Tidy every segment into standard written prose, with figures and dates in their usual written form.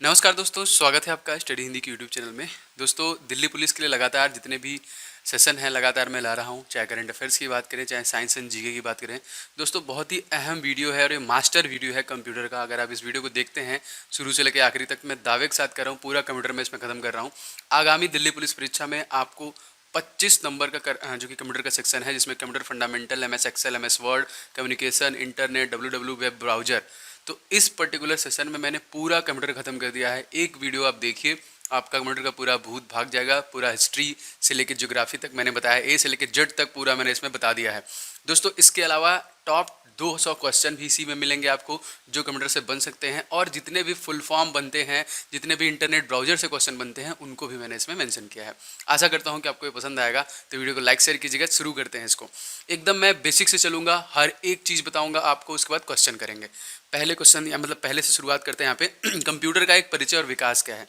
नमस्कार दोस्तों, स्वागत है आपका स्टडी हिंदी की यूट्यूब चैनल में। दोस्तों, दिल्ली पुलिस के लिए लगातार जितने भी सेशन हैं लगातार मैं ला रहा हूं, चाहे करंट अफेयर्स की बात करें, चाहे साइंस एंड जीके की बात करें। दोस्तों, बहुत ही अहम वीडियो है और ये मास्टर वीडियो है कंप्यूटर का। अगर आप इस वीडियो को देखते हैं शुरू से लेकर आखिरी तक, मैं दावे के साथ कर रहा हूँ पूरा कंप्यूटर में इसमें खत्म कर रहा हूँ। आगामी दिल्ली पुलिस परीक्षा में आपको 25 नंबर का जो कि कंप्यूटर का सेक्शन है, जिसमें computer fundamental, MS Excel, MS Word, communication, internet, WW web browser. तो इस पर्टिकुलर सेशन में मैंने पूरा कंप्यूटर खत्म कर दिया है। एक वीडियो आप देखिए, आपका कंप्यूटर का पूरा भूत भाग जाएगा। पूरा हिस्ट्री से लेकर ज्योग्राफी तक मैंने बताया, ए से लेकर जेड तक पूरा मैंने इसमें बता दिया है। दोस्तों, इसके अलावा टॉप 200 क्वेश्चन भी इसी में मिलेंगे आपको, जो कंप्यूटर से बन सकते हैं। और जितने भी फुल फॉर्म बनते हैं, जितने भी इंटरनेट ब्राउजर से क्वेश्चन बनते हैं, उनको भी मैंने इसमें मेंशन किया है। आशा करता हूं कि आपको ये पसंद आएगा। तो वीडियो को लाइक शेयर कीजिएगा। शुरू करते हैं इसको। एकदम मैं बेसिक से चलूंगा, हर एक चीज़ बताऊंगा आपको, उसके बाद क्वेश्चन करेंगे। पहले क्वेश्चन या मतलब पहले से शुरुआत करते हैं यहाँ पे। कंप्यूटर का एक परिचय और विकास क्या है।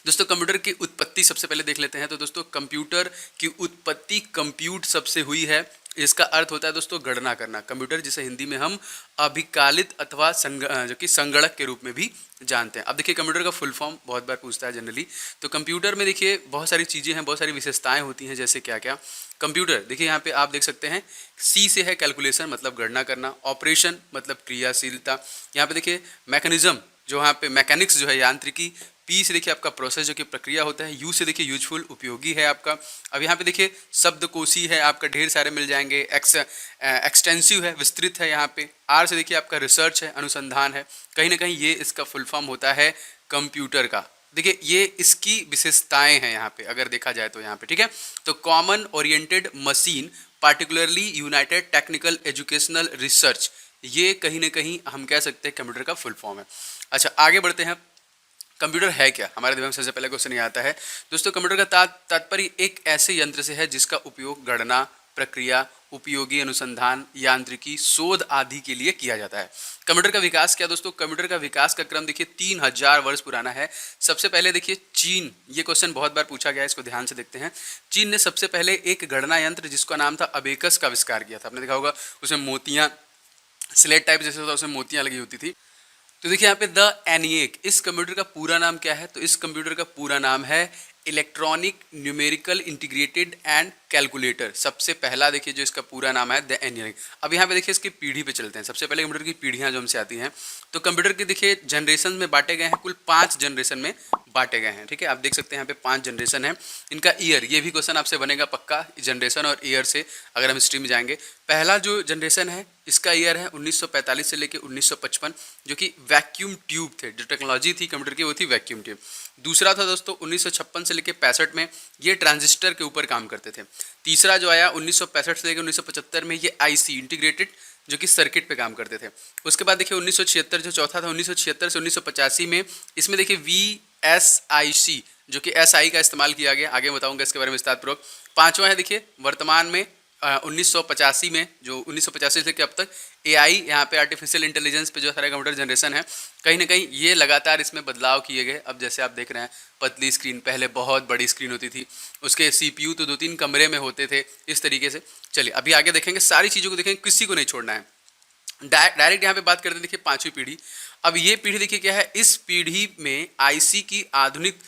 दोस्तों, कंप्यूटर की उत्पत्ति सबसे पहले देख लेते हैं। तो दोस्तों, कंप्यूटर की उत्पत्ति कंप्यूट सबसे हुई है। इसका अर्थ होता है दोस्तों गणना करना। कंप्यूटर जिसे हिंदी में हम अभिकालित अथवा जो कि संगणक के रूप में भी जानते हैं। अब देखिए, कंप्यूटर का फुल फॉर्म बहुत बार पूछता है जनरली। तो कंप्यूटर में देखिए बहुत सारी चीज़ें हैं, बहुत सारी विशेषताएं होती हैं। जैसे क्या क्या कंप्यूटर, देखिए यहाँ पे आप देख सकते हैं, सी से है कैलकुलेशन मतलब गणना करना, ऑपरेशन मतलब क्रियाशीलता। यहाँ पे देखिए मैकेनिज्म, जो यहाँ पे मैकेनिक्स जो है यांत्रिकी। पी से देखिए आपका प्रोसेस जो कि प्रक्रिया होता है। यू से देखिए यूजफुल उपयोगी है आपका। अब यहाँ पे देखिए शब्दकोशी है आपका, ढेर सारे मिल जाएंगे। एक्सटेंसिव है, विस्तृत है यहाँ पे। आर से देखिए आपका रिसर्च है, अनुसंधान है। कहीं ना कहीं ये इसका फुल फॉर्म होता है कंप्यूटर का। देखिए ये इसकी विशेषताएं हैं यहाँ पे, अगर देखा जाए तो यहाँ पे, ठीक है। तो common oriented machine, particularly United technical educational research, ये कहीं ना कहीं हम कह सकते हैं कंप्यूटर का फुल फॉर्म है। अच्छा, आगे बढ़ते हैं। कंप्यूटर है क्या, हमारे दिमाग में सबसे पहले क्वेश्चन ये आता है। दोस्तों, कंप्यूटर का तात्पर्य एक ऐसे यंत्र से है जिसका उपयोग गणना, प्रक्रिया, उपयोगी अनुसंधान, यांत्रिकी, शोध आदि के लिए किया जाता है। कंप्यूटर का विकास क्या दोस्तों, कंप्यूटर का विकास का क्रम देखिए 3000 वर्ष पुराना है। सबसे पहले देखिए चीन, ये क्वेश्चन बहुत बार पूछा गया है, इसको ध्यान से देखते हैं। चीन ने सबसे पहले एक गणना यंत्र जिसका नाम था अबेकस का आविष्कार किया था। आपने देखा होगा उसमें मोतियां, स्लेट टाइप जैसे होता है, उसमें मोतियां लगी होती थी। तो देखिए यहाँ पे द एनिएक, इस कंप्यूटर का पूरा नाम क्या है। तो इस कंप्यूटर का पूरा नाम है electronic numerical integrated and calculator. सबसे पहला देखिए जो इसका पूरा नाम है द एनिएक। अब यहाँ पे देखिए इसकी पीढ़ी पे चलते हैं। सबसे पहले कंप्यूटर की पीढ़ियाँ जो हमसे आती हैं, तो कंप्यूटर के देखिए जनरेशन में बांटे गए हैं, कुल 5 जनरेशन में बांटे गए हैं, ठीक है। आप देख सकते हैं यहाँ पे 5 जनरेशन है। इनका ईयर, ये भी क्वेश्चन आपसे बनेगा पक्का, जनरेशन और ईयर से, अगर हम हिस्ट्री में जाएंगे। पहला जो जनरेशन है इसका ईयर है 1945 से लेकर 1955, जो कि वैक्यूम ट्यूब थे। जो टेक्नोलॉजी थी कंप्यूटर की वो थी वैक्यूम ट्यूब। दूसरा था दोस्तों 1956 से लेकर 65 में, ये ट्रांजिस्टर के ऊपर काम करते थे। तीसरा जो आया 1965 से लेकर 1975 में, ये IC इंटीग्रेटेड, जो कि सर्किट पे काम करते थे। उसके बाद देखिए 1976 जो चौथा था, 1976 से 1985 में, इसमें देखिए VSIC, जो कि SI का इस्तेमाल किया गया। आगे बताऊंगा इसके बारे में विस्तारपूर्वक। पांचवा है देखिए वर्तमान में 1985 में, जो 1985 से लेकर अब तक AI, यहाँ पे आर्टिफिशियल इंटेलिजेंस पे जो सारे कंप्यूटर जनरेशन है, कहीं ना कहीं ये लगातार इसमें बदलाव किए गए। अब जैसे आप देख रहे हैं पतली स्क्रीन, पहले बहुत बड़ी स्क्रीन होती थी, उसके CPU तो 2-3 कमरे में होते थे, इस तरीके से। चलिए अभी आगे देखेंगे, सारी चीज़ों को देखेंगे, किसी को नहीं छोड़ना है। डायरेक्ट यहाँ पे बात करते हैं देखिए 5वीं पीढ़ी। अब ये पीढ़ी देखिए क्या है, इस पीढ़ी में IC की आधुनिक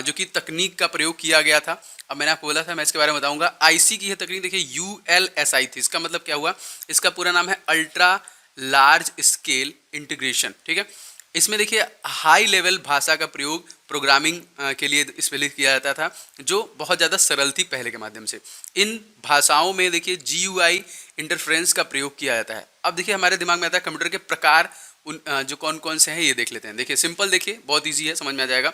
जो कि तकनीक का प्रयोग किया गया था। अब मैंने आपको बोला था, मैं इसके बारे में बताऊंगा। IC की यह तकनीक देखिए ULSI थी। इसका मतलब क्या हुआ, इसका पूरा नाम है अल्ट्रा लार्ज स्केल इंटीग्रेशन, ठीक है। इसमें देखिए हाई लेवल भाषा का प्रयोग प्रोग्रामिंग के लिए इसमें किया जाता था, जो बहुत ज़्यादा सरल थी पहले के माध्यम से। इन भाषाओं में देखिए GUI इंटरफ्रेंस का प्रयोग किया जाता है। अब देखिए हमारे दिमाग में आता है कंप्यूटर के प्रकार, उन जो कौन कौन से हैं ये देख लेते हैं। देखिए सिंपल, देखिए बहुत ईजी है, समझ में आ जाएगा।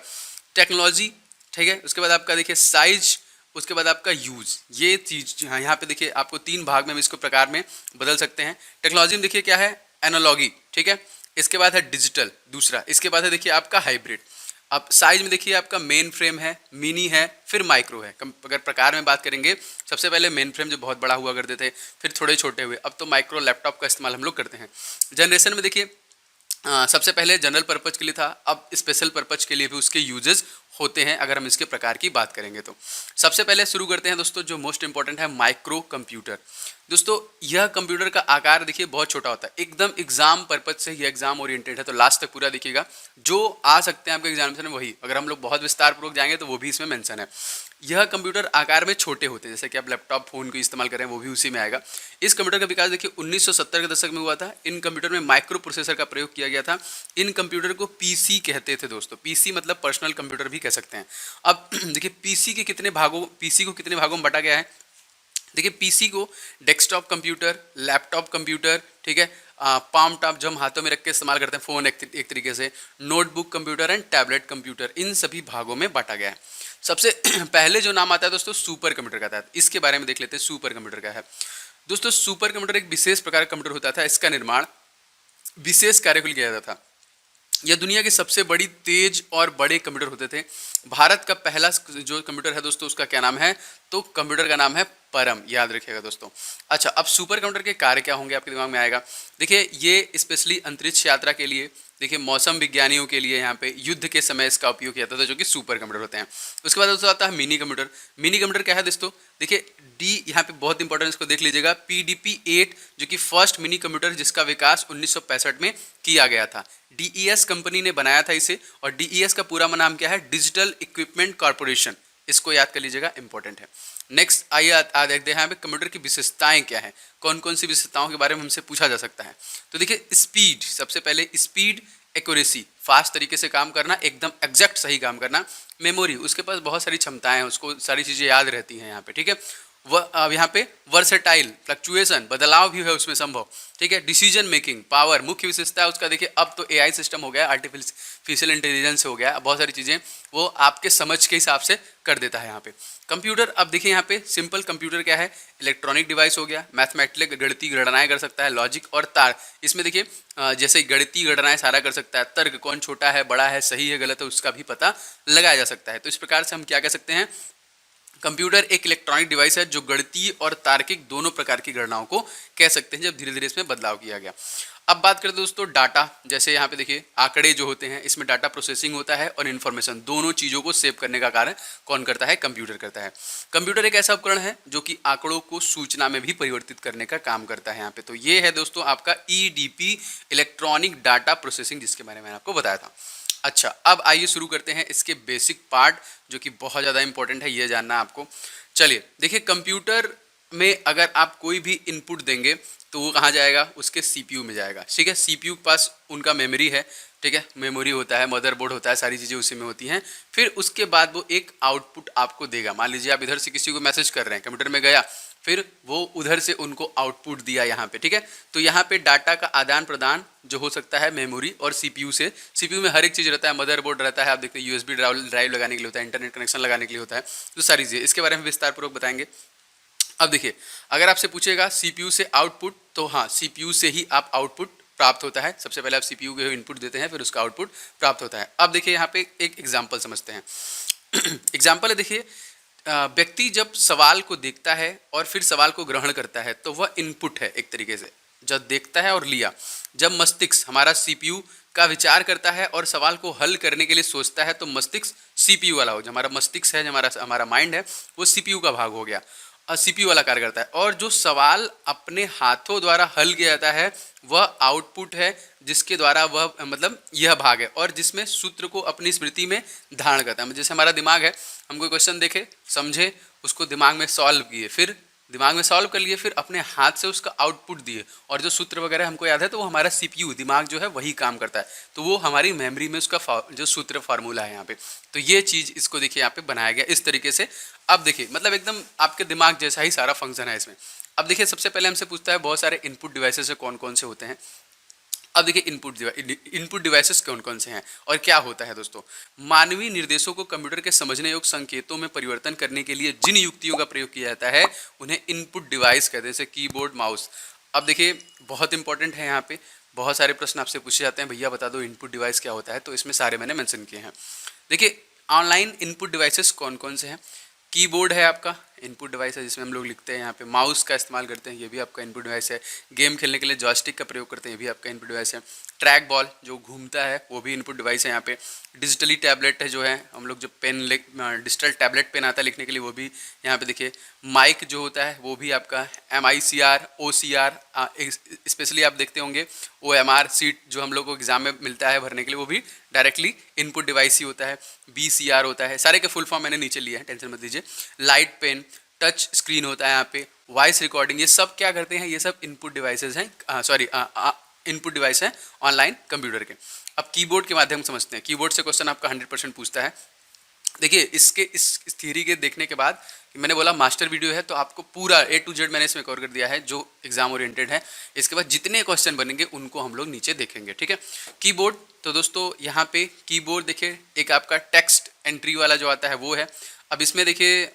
टेक्नोलॉजी, ठीक है। उसके बाद आपका देखिए साइज, उसके बाद आपका यूज। ये चीज यहाँ पे देखिए आपको 3 भाग में हम इसको प्रकार में बदल सकते हैं। टेक्नोलॉजी में देखिए क्या है, एनालॉगी, ठीक है। इसके बाद है डिजिटल, दूसरा। इसके बाद है देखिए आपका हाइब्रिड। अब साइज में देखिए आपका मेन फ्रेम है, मिनी है, फिर माइक्रो है। अगर प्रकार में बात करेंगे, सबसे पहले मेन फ्रेम जो बहुत बड़ा हुआ करते थे, फिर थोड़े छोटे हुए, अब तो माइक्रो लैपटॉप का इस्तेमाल हम लोग करते हैं। जनरेशन में देखिए सबसे पहले जनरल पर्पज के लिए था, अब स्पेशल पर्पज के लिए भी उसके यूजेस होते हैं अगर हम इसके प्रकार की बात करेंगे तो। सबसे पहले शुरू करते हैं दोस्तों, जो मोस्ट इंपॉर्टेंट है माइक्रो कंप्यूटर। दोस्तों यह कंप्यूटर का आकार देखिए बहुत छोटा होता है, एकदम एग्जाम पर्पज से, यह एग्जाम ओरिएंटेड है तो लास्ट तक पूरा देखिएगा। जो आ सकते हैं आपके एग्जामिनेशन में वही, अगर हम लोग बहुत विस्तार पूर्वक जाएंगे तो वो भी इसमें मेंशन है। यह कंप्यूटर आकार में छोटे होते हैं, जैसे कि आप लैपटॉप फोन को इस्तेमाल करें वो भी उसी में आएगा। इस कंप्यूटर का विकास देखिए 1970 के दशक में हुआ था। इन कंप्यूटर में माइक्रो प्रोसेसर का प्रयोग किया गया था। इन कंप्यूटर को पीसी कहते थे दोस्तों, पीसी मतलब पर्सनल कंप्यूटर भी कह सकते हैं। अब देखिए पीसी को कितने भागों में बांटा गया है। देखिए पीसी को डेस्कटॉप कंप्यूटर, लैपटॉप कंप्यूटर, ठीक है, पाम टॉप जो हम हाथों में रख के इस्तेमाल करते हैं फ़ोन, एक तरीके से notebook computer and tablet computer, इन सभी भागों में बांटा गया है। सबसे पहले जो नाम आता है दोस्तों सुपर कंप्यूटर का आता है। इसके बारे में देख लेते हैं सुपर कंप्यूटर क्या है। दोस्तों सुपर कंप्यूटर एक विशेष प्रकार का कंप्यूटर होता था। इसका निर्माण विशेष कार्य के लिए किया जाता था। यह दुनिया के सबसे बड़ी तेज और बड़े कंप्यूटर होते थे। भारत का पहला जो कंप्यूटर है दोस्तों उसका क्या नाम है, तो कंप्यूटर का नाम है परम, याद रखिएगा दोस्तों। अच्छा, अब सुपर कंप्यूटर के कार्य क्या होंगे आपके दिमाग में आएगा। देखिए ये स्पेशली अंतरिक्ष यात्रा के लिए, देखिए मौसम विज्ञानियों के लिए, यहाँ पे युद्ध के समय इसका उपयोग किया जाता था, जो कि सुपर कंप्यूटर होते हैं। उसके बाद दोस्तों आता है मिनी कंप्यूटर। मिनी कंप्यूटर क्या है दोस्तों, देखिए डी यहाँ पे बहुत इंपॉर्टेंट, इसको देख लीजिएगा, PDP-8 जो कि फर्स्ट मिनी कंप्यूटर जिसका विकास 1965 में किया गया था। DES कंपनी ने बनाया था इसे, और DES का पूरा नाम क्या है, डिजिटल इक्विपमेंट कॉर्पोरेशन। इसको याद कर लीजिएगा, इंपॉर्टेंट है। नेक्स्ट आइए देखते हैं यहाँ पे कंप्यूटर की विशेषताएं क्या है, कौन कौन सी विशेषताओं के बारे में हमसे पूछा जा सकता है। तो देखिए स्पीड, सबसे पहले स्पीड, एक्यूरेसी, फास्ट तरीके से काम करना, एकदम एग्जैक्ट सही काम करना। मेमोरी, उसके पास बहुत सारी क्षमताएं हैं, उसको सारी चीज़ें याद रहती हैं यहाँ पे, ठीक है। अब यहाँ पे वर्सेटाइल, फ्लक्चुएशन, बदलाव भी है उसमें संभव, ठीक है। डिसीजन मेकिंग पावर, मुख्य विशेषता है उसका देखिए अब तो AI सिस्टम हो गया, आर्टिफिशियल इंटेलिजेंस हो गया, बहुत सारी चीज़ें वो आपके समझ के हिसाब से कर देता है यहाँ पे। कंप्यूटर, अब देखिए यहाँ पे सिंपल कंप्यूटर क्या है, इलेक्ट्रॉनिक डिवाइस हो गया, मैथमेटिक गणितीय गणनाएं कर सकता है, लॉजिक और तार, इसमें देखिए जैसे गणितीय गणनाएं सारा कर सकता है, तर्क कौन छोटा है बड़ा है सही है गलत है उसका भी पता लगाया जा सकता है। तो इस प्रकार से हम क्या कह सकते हैं, कंप्यूटर एक इलेक्ट्रॉनिक डिवाइस है जो गणितीय और तार्किक दोनों प्रकार की गणनाओं को कह सकते हैं, जब धीरे धीरे इसमें बदलाव किया गया। अब बात करते हैं दोस्तों डाटा, जैसे यहाँ पे देखिए आंकड़े जो होते हैं, इसमें डाटा प्रोसेसिंग होता है और इन्फॉर्मेशन, दोनों चीज़ों को सेव करने का कार्य कौन करता है, कंप्यूटर करता है। कंप्यूटर एक ऐसा उपकरण है जो कि आंकड़ों को सूचना में भी परिवर्तित करने का काम करता है यहाँ पे। तो ये है दोस्तों आपका EDP, इलेक्ट्रॉनिक डाटा प्रोसेसिंग, जिसके बारे में मैंने आपको बताया था। अच्छा, अब आइए शुरू करते हैं इसके बेसिक पार्ट, जो कि बहुत ज़्यादा इंपॉर्टेंट है, ये जानना आपको। चलिए देखिए, कंप्यूटर में अगर आप कोई भी इनपुट देंगे तो वो कहाँ जाएगा, उसके CPU में जाएगा, ठीक है। CPU के पास उनका मेमोरी है, ठीक है, मेमोरी होता है, मदरबोर्ड होता है, सारी चीज़ें उसी में होती हैं। फिर उसके बाद वो एक आउटपुट आपको देगा। मान लीजिए आप इधर से किसी को मैसेज कर रहे हैं, कंप्यूटर में गया, फिर वो उधर से उनको आउटपुट दिया यहाँ पे, ठीक है। तो यहाँ पे डाटा का आदान प्रदान जो हो सकता है मेमोरी और CPU से। CPU में हर एक चीज़ रहता है, मदरबोर्ड रहता है, आप देखते हैं USB ड्राइव लगाने के लिए होता है, इंटरनेट कनेक्शन लगाने के लिए होता है, तो सारी चीज़ें इसके बारे में विस्तारपूर्वक बताएंगे। अब देखिए, अगर आपसे पूछेगा CPU से आउटपुट, तो हाँ CPU से ही आप आउटपुट प्राप्त होता है। सबसे पहले आप CPU के इनपुट देते हैं, फिर उसका आउटपुट प्राप्त होता है। अब देखिए यहाँ पे एक एग्जाम्पल समझते हैं। एग्जाम्पल है, देखिए व्यक्ति जब सवाल को देखता है और फिर सवाल को ग्रहण करता है तो वह इनपुट है एक तरीके से, जब देखता है और लिया। जब मस्तिष्क हमारा CPU का विचार करता है और सवाल को हल करने के लिए सोचता है तो मस्तिष्क CPU वाला हो, जो हमारा मस्तिष्क है, जो हमारा माइंड है, वो CPU का भाग हो गया, CPU वाला कार्य करता है। और जो सवाल अपने हाथों द्वारा हल किया जाता है वह आउटपुट है, जिसके द्वारा वह मतलब यह भाग है, और जिसमें सूत्र को अपनी स्मृति में धारण करता है। जैसे हमारा दिमाग है, हम कोई क्वेश्चन देखे, समझे, उसको दिमाग में सॉल्व किए, फिर दिमाग में सॉल्व कर लिए, फिर अपने हाथ से उसका आउटपुट दिए, और जो सूत्र वगैरह हमको याद है तो वो हमारा CPU दिमाग जो है वही काम करता है, तो वो हमारी मेमोरी में उसका जो सूत्र फार्मूला है यहाँ पे। तो ये चीज़ इसको देखिए यहाँ पे बनाया गया इस तरीके से। अब देखिए मतलब एकदम आपके दिमाग जैसा ही सारा फंक्शन है इसमें। अब देखिए सबसे पहले हमसे पूछता है बहुत सारे इनपुट डिवाइसेस कौन कौन से होते हैं। अब देखिए इनपुट डिवाइसेस कौन कौन से हैं और क्या होता है दोस्तों। मानवीय निर्देशों को कंप्यूटर के समझने योग्य संकेतों में परिवर्तन करने के लिए जिन युक्तियों का प्रयोग किया जाता है उन्हें इनपुट डिवाइस कहते हैं, जैसे कीबोर्ड, माउस। अब देखिए बहुत इंपॉर्टेंट है, यहाँ पे बहुत सारे प्रश्न आपसे पूछे जाते हैं, भैया बता दो इनपुट डिवाइस क्या होता है, तो इसमें सारे मैंने मेंशन किए हैं। देखिए ऑनलाइन इनपुट डिवाइसेस कौन कौन से हैं। कीबोर्ड है आपका इनपुट डिवाइस है, जिसमें हम लोग लिखते हैं, यहाँ पे माउस का इस्तेमाल करते हैं, ये भी आपका इनपुट डिवाइस है। गेम खेलने के लिए जॉयस्टिक का प्रयोग करते हैं, ये भी आपका इनपुट डिवाइस है। ट्रैक बॉल जो घूमता है वो भी इनपुट डिवाइस है यहाँ पे। डिजिटली टैबलेट है जो है, हम लोग जो पेन डिजिटल टैबलेट पेन आता है लिखने के लिए, वो भी यहाँ पे देखिए। माइक जो होता है वो भी आपका MICR OCR, स्पेशली आप देखते होंगे OMR सीट जो हम लोग को एग्जाम में मिलता है भरने के लिए, वो भी डायरेक्टली इनपुट डिवाइस ही होता है। BCR होता है, सारे के फुल फॉर्म मैंने नीचे लिया है, टेंशन मत लीजिए। लाइट पेन, टच स्क्रीन होता है यहाँ पे, वॉइस रिकॉर्डिंग, ये सब क्या करते हैं, ये सब इनपुट डिवाइसेज हैं, सॉरी इनपुट डिवाइस है ऑनलाइन कंप्यूटर के। अब कीबोर्ड के माध्यम से समझते हैं। कीबोर्ड से क्वेश्चन आपका 100% पूछता है। देखिए इसके इस थ्योरी के देखने के बाद, मैंने बोला मास्टर वीडियो है तो आपको पूरा A to Z मैंने इसमें कवर कर दिया है जो एग्जाम ओरिएंटेड है। इसके बाद जितने क्वेश्चन बनेंगे उनको हम लोग नीचे देखेंगे, ठीक है। कीबोर्ड, तो दोस्तों यहाँ पे कीबोर्ड देखिए, एक आपका टेक्स्ट एंट्री वाला जो आता है वो है। अब इसमें देखिए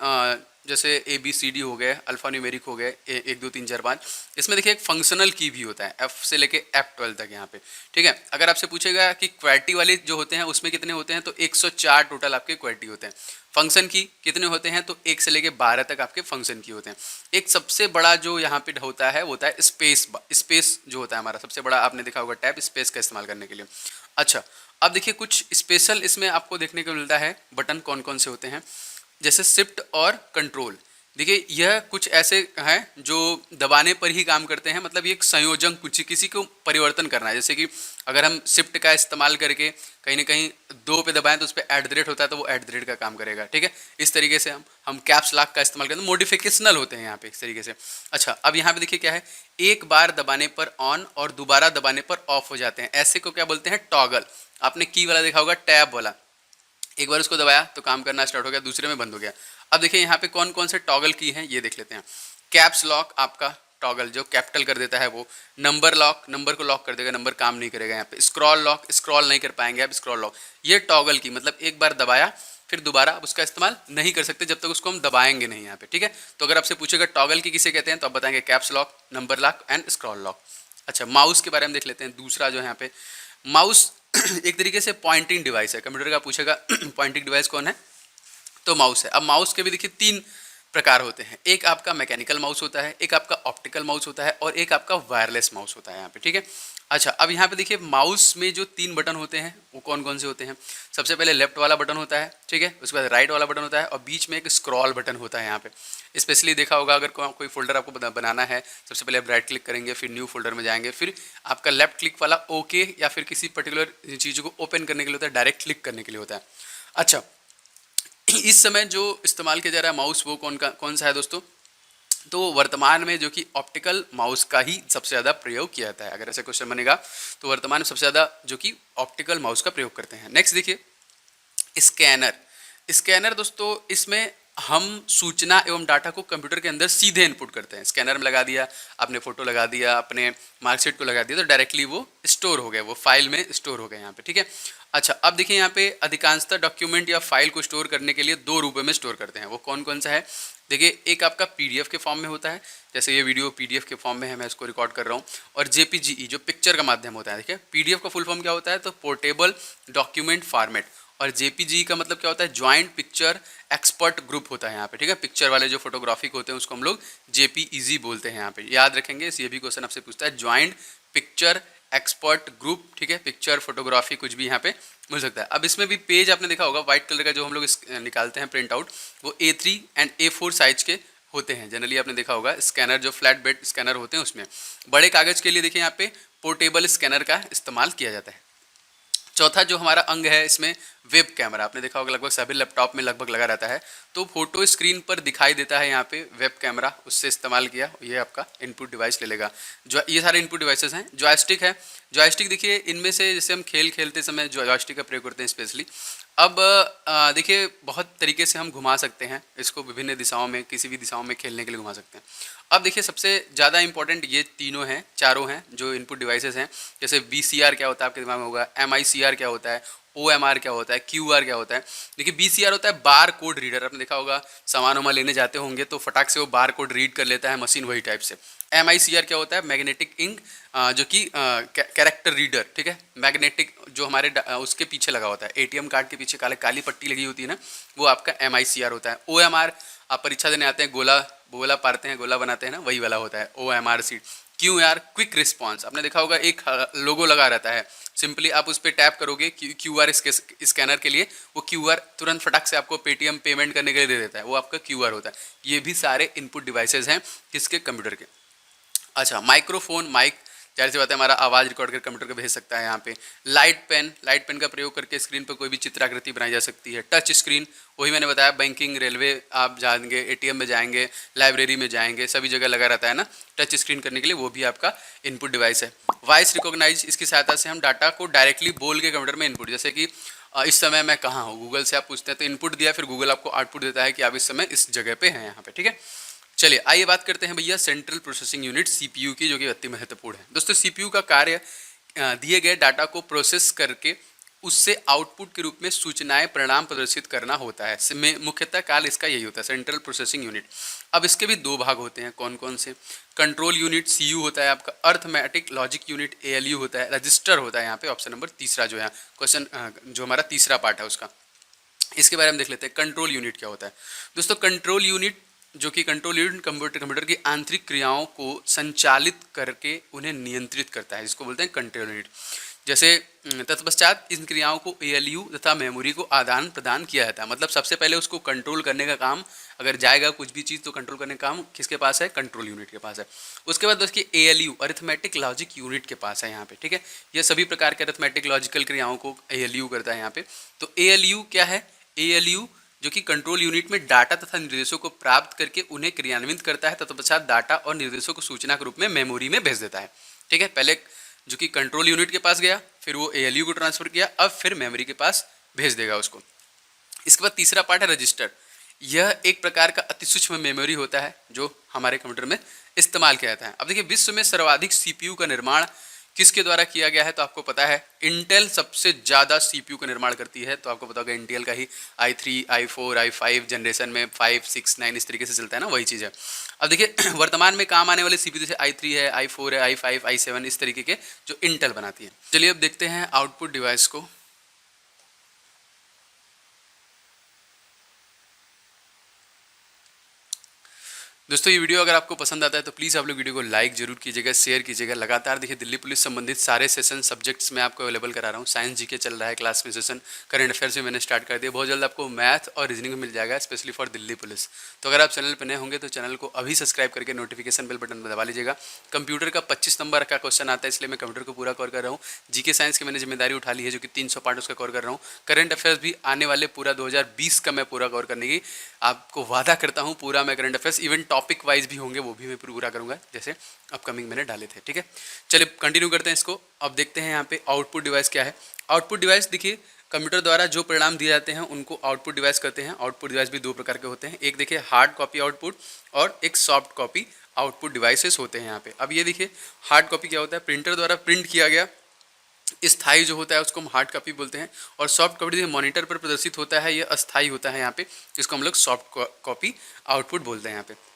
जैसे ABCD हो गए, अल्फा न्यूमेरिक हो गए, 1 2 3 4 5, इसमें देखिए एक फंक्शनल की भी होता है F से लेके F12 तक यहाँ पे, ठीक है। अगर आपसे पूछेगा कि क्वालिटी वाले जो होते हैं उसमें कितने होते हैं, तो 104 टोटल आपके क्वालिटी होते हैं। फंक्शन की कितने होते हैं, तो 1 से लेके 12 तक आपके फंक्शन की होते हैं। एक सबसे बड़ा जो यहाँ पे होता है वो होता है स्पेस जो होता है हमारा सबसे बड़ा, आपने देखा होगा टैब, स्पेस का इस्तेमाल करने के लिए। अच्छा, अब देखिए कुछ स्पेशल इसमें आपको देखने को मिलता है बटन कौन कौन से होते हैं, जैसे शिफ्ट और कंट्रोल। देखिए यह कुछ ऐसे हैं जो दबाने पर ही काम करते हैं, मतलब ये एक संयोजन, कुछ किसी को परिवर्तन करना है। जैसे कि अगर हम शिफ्ट का इस्तेमाल करके कहीं ना कहीं 2 पे दबाएं तो उस पर @ होता है, तो वो @ का काम करेगा, ठीक है। इस तरीके से हम कैप्स लॉक का इस्तेमाल करते हैं, मॉडिफिकेशनल होते हैं यहाँ पे इस तरीके से। अच्छा, अब यहाँ पे देखिए क्या है, एक बार दबाने पर ऑन और दोबारा दबाने पर ऑफ हो जाते हैं, ऐसे को क्या बोलते हैं, टॉगल। आपने की वाला देखा होगा, टैब वाला, एक बार उसको दबाया तो काम करना स्टार्ट हो गया, दूसरे में बंद हो गया। अब देखिए यहाँ पे कौन कौन से टॉगल की हैं ये देख लेते हैं। कैप्स लॉक आपका टॉगल जो कैपिटल कर देता है वो। नंबर लॉक, नंबर को लॉक कर देगा, नंबर काम नहीं करेगा यहाँ पे। स्क्रॉल लॉक, स्क्रॉल नहीं कर पाएंगे आप, स्क्रॉल लॉक। ये टॉगल की मतलब एक बार दबाया फिर दोबारा आप उसका इस्तेमाल नहीं कर सकते जब तक उसको हम दबाएंगे नहीं यहाँ पे, ठीक है। तो अगर आपसे पूछेगा टॉगल की किसे कहते हैं, तो आप बताएंगे caps lock, number lock and scroll lock. अच्छा, माउस के बारे में देख लेते हैं। दूसरा जो है यहाँ पे माउस एक तरीके से पॉइंटिंग डिवाइस है। कंप्यूटर का पूछेगा पॉइंटिंग डिवाइस कौन है, तो माउस है। अब माउस के भी देखिए 3 प्रकार होते हैं, एक आपका मैकेनिकल माउस होता है, एक आपका ऑप्टिकल माउस होता है और एक आपका वायरलेस माउस होता है यहाँ पे, ठीक है। अच्छा, अब यहाँ पे देखिए माउस में जो 3 बटन होते हैं वो कौन कौन से होते हैं। सबसे पहले लेफ्ट वाला बटन होता है, ठीक है, उसके बाद राइट वाला बटन होता है और बीच में एक स्क्रॉल बटन होता है यहाँ पे। स्पेशली देखा होगा अगर कोई फोल्डर आपको बनाना है, सबसे पहले आप राइट क्लिक करेंगे, फिर न्यू फोल्डर में जाएंगे, फिर आपका लेफ्ट क्लिक वाला ओके या फिर किसी पर्टिकुलर चीज़ को ओपन करने के लिए होता है, डायरेक्ट क्लिक करने के लिए होता है। अच्छा, इस समय जो इस्तेमाल किया जा रहा है माउस वो कौन सा है दोस्तों, तो वर्तमान में जो कि ऑप्टिकल माउस का ही सबसे ज़्यादा प्रयोग किया जाता है। अगर ऐसा क्वेश्चन बनेगा तो वर्तमान में सबसे ज़्यादा जो कि ऑप्टिकल माउस का प्रयोग करते हैं। नेक्स्ट देखिए स्कैनर। स्कैनर दोस्तों, इसमें हम सूचना एवं डाटा को कंप्यूटर के अंदर सीधे इनपुट करते हैं। स्कैनर में लगा दिया, आपने फोटो लगा दिया, अपने मार्कशीट को लगा दिया, तो डायरेक्टली वो स्टोर हो गया, वो फाइल में स्टोर हो गया यहाँ पे, ठीक है। अच्छा, अब देखिए यहाँ पे अधिकांशतः डॉक्यूमेंट या फाइल को स्टोर करने के लिए 2 रूपों में स्टोर करते हैं। वो कौन कौन सा है, देखिए एक आपका PDF के फॉर्म में होता है, जैसे ये वीडियो PDF के फॉर्म में है, मैं इसको रिकॉर्ड कर रहा हूँ, और JPG जो पिक्चर का माध्यम होता है। देखिए PDF का फुल फॉर्म क्या होता है, तो पोर्टेबल डॉक्यूमेंट फॉर्मेट, और JPG का मतलब क्या होता है, ज्वाइंट पिक्चर एक्सपर्ट ग्रुप होता है यहाँ पे, ठीक है। पिक्चर वाले जो फोटोग्राफिक होते हैं उसको हम लोग JPEG बोलते हैं यहाँ पे, याद रखेंगे, ये भी क्वेश्चन आपसे पूछता है, ज्वाइंट पिक्चर एक्सपर्ट ग्रुप, ठीक है। पिक्चर फोटोग्राफी कुछ भी यहाँ पे मिल सकता है। अब इसमें भी पेज आपने देखा होगा व्हाइट कलर का जो हम लोग निकालते हैं प्रिंट आउट, वो A3 एंड A4 साइज के होते हैं जनरली, आपने देखा होगा। स्कैनर जो फ्लैट बेड स्कैनर होते हैं उसमें। बड़े कागज के लिए देखिए यहाँ पे पोर्टेबल स्कैनर का इस्तेमाल किया जाता है। चौथा जो हमारा अंग है इसमें वेब कैमरा, आपने देखा होगा लगभग सभी लैपटॉप में लगभग लगा रहता है, तो फोटो स्क्रीन पर दिखाई देता है यहाँ पे वेब कैमरा, उससे इस्तेमाल किया, ये आपका इनपुट डिवाइस ले लेगा। जो ये सारे इनपुट डिवाइसेस हैं। जॉयस्टिक है, जॉयस्टिक देखिए इनमें से जैसे हम खेल खेलते समय जॉयस्टिक का प्रयोग करते हैं स्पेशली। अब देखिए बहुत तरीके से हम घुमा सकते हैं इसको, विभिन्न दिशाओं में, किसी भी दिशाओं में खेलने के लिए घुमा सकते हैं। अब देखिए सबसे ज़्यादा इंपॉर्टेंट ये चारों हैं जो इनपुट डिवाइसेस हैं। जैसे VCR क्या होता है आपके दिमाग में होगा, MICR क्या होता है, OMR क्या होता है, QR क्या होता है। देखिए BCR होता है बार कोड रीडर, आपने देखा होगा सामान वामान लेने जाते होंगे तो फटाक से वो बार कोड रीड कर लेता है मशीन, वही टाइप से। MICR क्या होता है, मैग्नेटिक इंक, जो कि कैरेक्टर रीडर, ठीक है। मैग्नेटिक जो हमारे उसके पीछे लगा होता है, ATM कार्ड के पीछे काली पट्टी लगी होती है ना, वो आपका MICR होता है। OMR आप परीक्षा देने आते हैं, गोला पारते हैं, गोला बनाते हैं ना, वही वाला होता है OMR सीट। क्यों यार? Quick response. आपने देखा होगा एक लोगो लगा रहता है, सिंपली आप उस पर टैप करोगे क्यूआर स्कैनर के लिए, वो क्यूआर तुरंत फटाक से आपको पेटीएम पेमेंट करने के लिए दे देता है, वो आपका क्यूआर होता है। ये भी सारे इनपुट डिवाइसेज हैं किसके? कंप्यूटर के। अच्छा, माइक्रोफोन, माइक, जाहिर सी बात है हमारा आवाज़ रिकॉर्ड कर कंप्यूटर को भेज सकता है। यहाँ पे लाइट पेन, लाइट पेन का प्रयोग करके स्क्रीन पर कोई भी चित्राकृति बनाई जा सकती है। टच स्क्रीन, वही मैंने बताया, बैंकिंग, रेलवे आप जाएंगे, एटीएम में जाएंगे, लाइब्रेरी में जाएंगे, सभी जगह लगा रहता है ना टच स्क्रीन करने के लिए, वो भी आपका इनपुट डिवाइस है। वॉइस रिकॉग्नाइज, इसकी सहायता से हम डाटा को डायरेक्टली बोल के कंप्यूटर में इनपुट, जैसे कि इस समय मैं कहाँ हूँ, गूगल से आप पूछते हैं तो इनपुट दिया, फिर गूगल आपको आउटपुट देता है कि आप इस समय इस जगह पे हैं यहाँ पे, ठीक है। चलिए आइए बात करते हैं भैया सेंट्रल प्रोसेसिंग यूनिट सीपीयू की, जो कि अति महत्वपूर्ण है। दोस्तों सीपीयू का कार्य दिए गए डाटा को प्रोसेस करके उससे आउटपुट के रूप में सूचनाएं परिणाम प्रदर्शित करना होता है। मुख्यतः कार्य इसका यही होता है, सेंट्रल प्रोसेसिंग यूनिट। अब इसके भी दो भाग होते हैं, कौन कौन से? कंट्रोल यूनिट सीयू होता है आपका, अर्थमेटिक लॉजिक यूनिट एएलयू होता है, रजिस्टर होता है यहाँ पे ऑप्शन नंबर तीसरा जो है क्वेश्चन, जो हमारा तीसरा पार्ट है उसका। इसके बारे में देख लेते हैं कंट्रोल यूनिट क्या होता है। दोस्तों कंट्रोल यूनिट, जो कि कंट्रोल यूनिट कंप्यूटर की आंतरिक क्रियाओं को संचालित करके उन्हें नियंत्रित करता है, जिसको बोलते हैं कंट्रोल यूनिट। जैसे तत्पश्चात इन क्रियाओं को एएलयू तथा मेमोरी को आदान प्रदान किया जाता है। मतलब सबसे पहले उसको कंट्रोल करने का काम, अगर जाएगा कुछ भी चीज़ तो कंट्रोल करने का काम किसके पास है? कंट्रोल यूनिट के पास है। उसके बाद उसकी एएलयू, अरिथमेटिक लॉजिक यूनिट के पास है यहाँ पे, ठीक है। यह सभी प्रकार के अरिथमेटिक लॉजिकल क्रियाओं को एएलयू करता है यहाँ पे। तो एएलयू क्या है? एएलयू जो कि कंट्रोल यूनिट में डाटा तथा निर्देशों को प्राप्त करके उन्हें क्रियान्वित करता है, तत्पश्चात डाटा और निर्देशों को सूचना के रूप में मेमोरी में भेज देता है, ठीक है। पहले जो कि कंट्रोल यूनिट के पास गया, फिर वो एएलयू को ट्रांसफर किया, अब फिर मेमोरी के पास भेज देगा उसको। इसके बाद तीसरा पार्ट है रजिस्टर। यह एक प्रकार का अति सूक्ष्म मेमोरी होता है जो हमारे कंप्यूटर में इस्तेमाल किया जाता है। अब देखिए विश्व में सर्वाधिक सीपीयू का निर्माण किसके द्वारा किया गया है? तो आपको पता है इंटेल सबसे ज़्यादा सीपीयू का निर्माण करती है, तो आपको पता होगा इंटेल का ही i3, i4, i5 जनरेशन में 5, 6, 9 इस तरीके से चलता है ना, वही चीज़ है। अब देखिए वर्तमान में काम आने वाले सीपीयू जैसे i3 है, i4 है, i5, i7 इस तरीके के जो इंटेल बनाती है। चलिए अब देखते हैं आउटपुट डिवाइस को। दोस्तों ये वीडियो अगर आपको पसंद आता है तो प्लीज़ आप लोग वीडियो को लाइक जरूर कीजिएगा, शेयर कीजिएगा। लगातार देखिए दिल्ली पुलिस संबंधित सारे सेशन सब्जेक्ट्स में आपको अवेलेबल करा रहा हूँ। साइंस जीके चल रहा है क्लास में सेशन, करंट अफेयर्स में मैंने स्टार्ट कर दिया। बहुत जल्द आपको मैथ और रीजनिंग में मिल जाएगा, स्पेशली फॉर दिल्ली पुलिस। तो अगर आप चैनल पर नए होंगे तो चैनल को अभी सब्सक्राइब करके नोटिफिकेशन बेल बटन दबा लीजिएगा। कंप्यूटर का 25 नंबर का क्वेश्चन आता है, इसलिए मैं कंप्यूटर को पूरा कवर कर रहा हूँ। जीके साइंस की मैंने जिम्मेदारी उठा ली है, जो कि 300 पार्ट उसका कवर कर रहा हूँ। करंट अफेयर्स भी आने वाले पूरा 2020 का मैं पूरा कवर करने की आपको वादा करता हूँ। पूरा मैं current affairs even topic wise भी होंगे वो भी मैं पूरा करूंगा, जैसे अपकमिंग मैंने डाले थे, ठीक है। चलिए कंटिन्यू करते हैं इसको। अब देखते हैं यहाँ पे आउटपुट डिवाइस क्या है। आउटपुट डिवाइस देखिए कंप्यूटर द्वारा जो परिणाम दिए जाते हैं उनको आउटपुट डिवाइस कहते हैं। आउटपुट डिवाइस भी दो प्रकार के होते हैं, एक देखिए हार्ड कॉपी आउटपुट और एक सॉफ्ट कॉपी आउटपुट डिवाइसेस होते हैं यहाँ पे। अब ये देखिए हार्ड कॉपी क्या होता है? प्रिंटर द्वारा प्रिंट किया गया स्थायी जो होता है उसको हम हार्ड कॉपी बोलते हैं। और सॉफ्ट कॉपी मॉनिटर पर प्रदर्शित होता है, ये अस्थायी होता है यहाँ पे, इसको हम लोग सॉफ्ट कॉपी आउटपुट बोलते हैं यहाँ पे।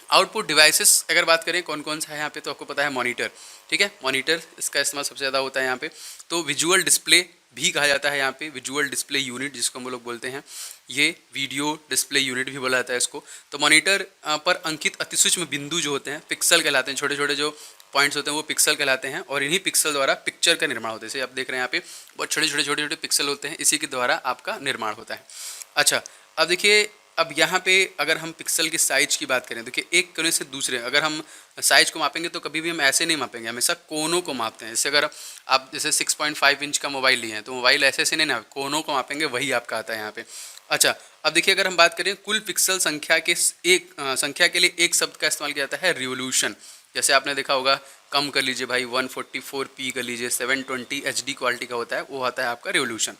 आउटपुट डिवाइसेस अगर बात करें कौन कौन सा है यहाँ पे, तो आपको पता है मॉनिटर, ठीक है। मॉनिटर इसका इस्तेमाल सबसे ज़्यादा होता है यहाँ पे। तो विजुअल डिस्प्ले भी कहा जाता है यहाँ पे, विजुअल डिस्प्ले यूनिट जिसको हम लोग बोलते हैं, ये वीडियो डिस्प्ले यूनिट भी बोला जाता है इसको। तो मॉनिटर पर अंकित अतिसूक्ष्म बिंदु जो होते हैं पिक्सल कहलाते हैं, छोटे छोटे जो पॉइंट्स होते हैं वो पिक्सल कहलाते हैं, और इन्हीं पिक्सल द्वारा पिक्चर का निर्माण होता है। जैसे आप देख रहे हैं यहाँ पे बहुत छोटे छोटे पिक्सल होते हैं, इसी के द्वारा आपका निर्माण होता है। अच्छा अब देखिए, अब यहाँ पे अगर हम पिक्सल की साइज की बात करें, देखिए एक कोने से दूसरे अगर हम साइज को मापेंगे तो कभी भी हम ऐसे नहीं मापेंगे, हमेशा कोनों को मापते हैं। जैसे अगर आप जैसे 6.5 इंच का मोबाइल लिए हैं तो मोबाइल ऐसे नहीं ना, कोनों को मापेंगे, वही आपका आता है यहाँ पे। अच्छा अब देखिए अगर हम बात करें कुल पिक्सल संख्या के संख्या के लिए एक शब्द का इस्तेमाल किया जाता है, रिवोल्यूशन। जैसे आपने देखा होगा, कम कर लीजिए भाई 144p कर लीजिए, 720 HD क्वालिटी का होता है, वो आता है आपका रिवोल्यूशन।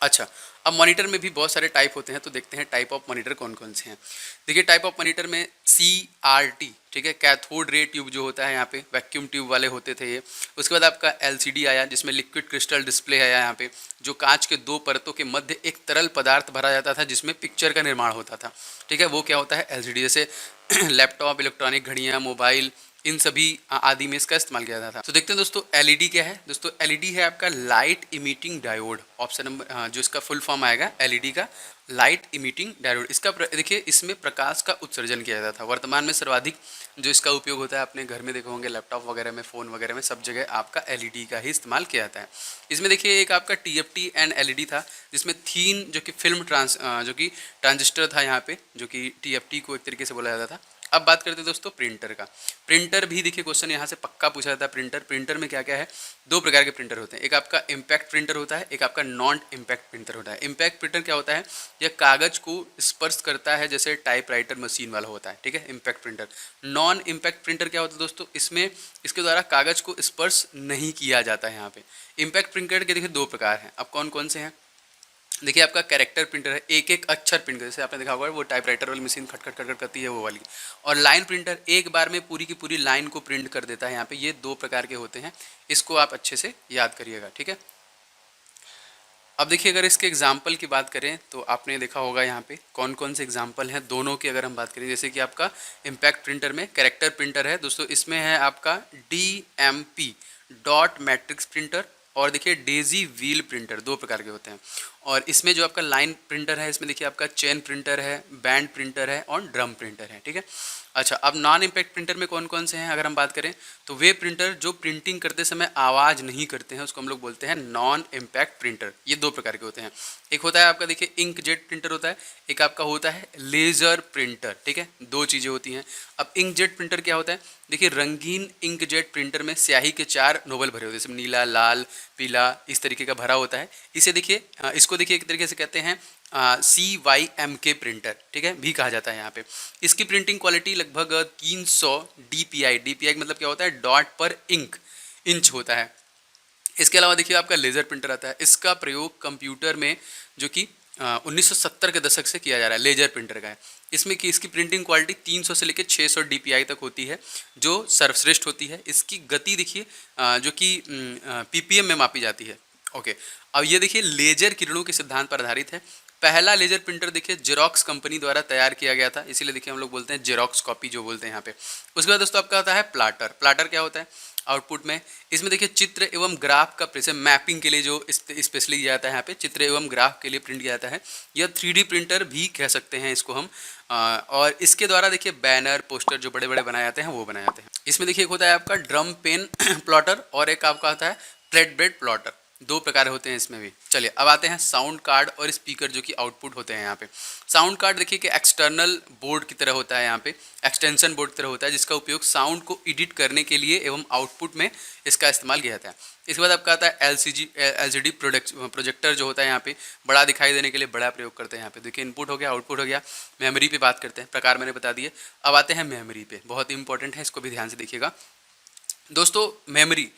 अच्छा अब मॉनिटर में भी बहुत सारे टाइप होते हैं, तो देखते हैं टाइप ऑफ मॉनिटर कौन कौन से हैं। देखिए टाइप ऑफ मॉनिटर में CRT, ठीक है, कैथोड रे ट्यूब जो होता है यहाँ पे, वैक्यूम ट्यूब वाले होते थे ये। उसके बाद आपका LCD आया जिसमें लिक्विड क्रिस्टल डिस्प्ले आया यहाँ पे, जो कांच के दो परतों के मध्य एक तरल पदार्थ भरा जाता था जिसमें पिक्चर का निर्माण होता था, ठीक है, वो क्या होता है LCD। जैसे लैपटॉप, इलेक्ट्रॉनिक घड़ियाँ, मोबाइल, इन सभी आदि में इसका इस्तेमाल किया जाता था। तो देखते हैं दोस्तों एलईडी क्या है। दोस्तों एलईडी है आपका light emitting diode. Option number जो इसका फुल फॉर्म आएगा एलईडी का, लाइट इमिटिंग डायोड। इसका देखिए इसमें प्रकाश का उत्सर्जन किया जाता था। वर्तमान में सर्वाधिक जो इसका उपयोग होता है अपने घर में देखे होंगे, लैपटॉप वगैरह में, फ़ोन वगैरह में, सब जगह आपका एलईडी का ही इस्तेमाल किया जाता है। इसमें देखिए एक आपका टीएफटी एंड एलईडी था, जिसमें थीन जो कि फिल्म जो कि ट्रांजिस्टर था यहाँ पे, जो कि टीएफटी को एक तरीके से बोला जाता था। अब बात करते हैं दोस्तों प्रिंटर का। प्रिंटर भी देखिए क्वेश्चन यहाँ से पक्का पूछा जाता है। प्रिंटर में क्या क्या है, दो प्रकार के प्रिंटर होते हैं। एक आपका इम्पैक्ट प्रिंटर होता है, एक आपका नॉन इम्पैक्ट प्रिंटर होता है। इम्पैक्ट प्रिंटर क्या होता है, यह कागज को स्पर्श करता है जैसे टाइपराइटर मशीन वाला होता है, ठीक है, impact printer. Non impact printer क्या होता है दोस्तों, इसमें इसके द्वारा कागज को स्पर्श नहीं किया जाता है। यहाँ पे इम्पैक्ट प्रिंटर के देखिए दो प्रकार हैं। अब कौन कौन से हैं, देखिए आपका कैरेक्टर प्रिंटर है, एक एक अक्षर प्रिंट, जैसे आपने देखा होगा वो टाइपराइटर वाली मशीन खट खट खट खट करती है वो वाली। और लाइन प्रिंटर एक बार में पूरी की पूरी लाइन को प्रिंट कर देता है। यहाँ पे ये दो प्रकार के होते हैं, इसको आप अच्छे से याद करिएगा, ठीक है। अब देखिए अगर इसके एग्जाम्पल की बात करें तो आपने देखा होगा यहाँ पे कौन कौन से एग्जाम्पल हैं दोनों की। अगर हम बात करें जैसे कि आपका इम्पैक्ट प्रिंटर में कैरेक्टर प्रिंटर है दोस्तों, इसमें है आपका DMP डॉट मैट्रिक्स प्रिंटर, और देखिए डेजी व्हील प्रिंटर, दो प्रकार के होते हैं। और इसमें जो आपका लाइन प्रिंटर है, इसमें देखिए आपका चेन प्रिंटर है, बैंड प्रिंटर है और ड्रम प्रिंटर है, ठीक है। अच्छा, अब नॉन इम्पैक्ट प्रिंटर में कौन कौन से हैं अगर हम बात करें तो वे प्रिंटर जो प्रिंटिंग करते समय आवाज़ नहीं करते हैं, उसको हम लोग बोलते हैं नॉन इम्पैक्ट प्रिंटर। ये दो प्रकार के होते हैं। एक होता है आपका देखिए इंकजेट प्रिंटर होता है, एक आपका होता है लेज़र प्रिंटर, ठीक है, दो चीज़ें होती हैं। अब इंकजेट प्रिंटर क्या होता है, देखिए रंगीन इंकजेट प्रिंटर में स्याही के 4 नोबल भरे होते हैं, जैसे नीला, लाल, पीला, इस तरीके का भरा होता है। इसे देखिए इसको देखिए एक तरीके से कहते हैं CYMK प्रिंटर, ठीक है, भी कहा जाता है यहाँ पे। इसकी प्रिंटिंग क्वालिटी लगभग 300 DPI मतलब क्या होता है, डॉट पर इंच होता है। इसके अलावा देखिए आपका लेज़र प्रिंटर आता है। इसका प्रयोग कंप्यूटर में जो कि 1970 के दशक से किया जा रहा है, लेज़र प्रिंटर का है। इसमें कि इसकी प्रिंटिंग क्वालिटी 300 से लेकर 600 DPI तक होती है, जो सर्वश्रेष्ठ होती है। इसकी गति देखिए जो कि PPM में मापी जाती है। ओके, अब ये देखिए लेजर किरणों के सिद्धांत पर आधारित है। पहला लेजर प्रिंटर देखिए जेरोक्स कंपनी द्वारा तैयार किया गया था, इसीलिए देखिए हम लोग बोलते हैं जेरोक्स कॉपी जो बोलते हैं यहाँ पे। उसके बाद दोस्तों आपका आता है प्लाटर। प्लाटर क्या होता है आउटपुट में, इसमें देखिए चित्र एवं ग्राफ का प्रेस मैपिंग के लिए जो स्पेशली किया जाता है यहाँ पे, चित्र एवं ग्राफ के लिए प्रिंट किया जाता है। यह 3D प्रिंटर भी कह सकते हैं इसको हम। और इसके द्वारा देखिए बैनर पोस्टर जो बड़े बड़े बनाए जाते हैं वो बनाए जाते हैं। इसमें देखिए एक होता है आपका ड्रम पेन प्लॉटर और एक आपका आता है फ्लैट ब्रेड प्लॉटर, दो प्रकार होते हैं इसमें भी। चलिए अब आते हैं साउंड कार्ड और स्पीकर जो कि आउटपुट होते हैं यहाँ पे। साउंड कार्ड देखिए कि एक्सटर्नल बोर्ड की तरह होता है, यहाँ पे एक्सटेंशन बोर्ड की तरह होता है, जिसका उपयोग साउंड को एडिट करने के लिए एवं आउटपुट में इसका इस्तेमाल किया जाता है। इसके बाद आपका आता है LCD प्रोजेक्टर जो होता है यहाँ पे, बड़ा दिखाई देने के लिए बड़ा प्रयोग करते हैं यहाँ पे। देखिए इनपुट हो गया, आउटपुट हो गया। मेमोरी पे बात करते हैं, प्रकार मैंने बता दिए। अब आते हैं मेमोरी पे, बहुत इंपॉर्टेंट है, इसको भी ध्यान से देखिएगा दोस्तों। मेमोरी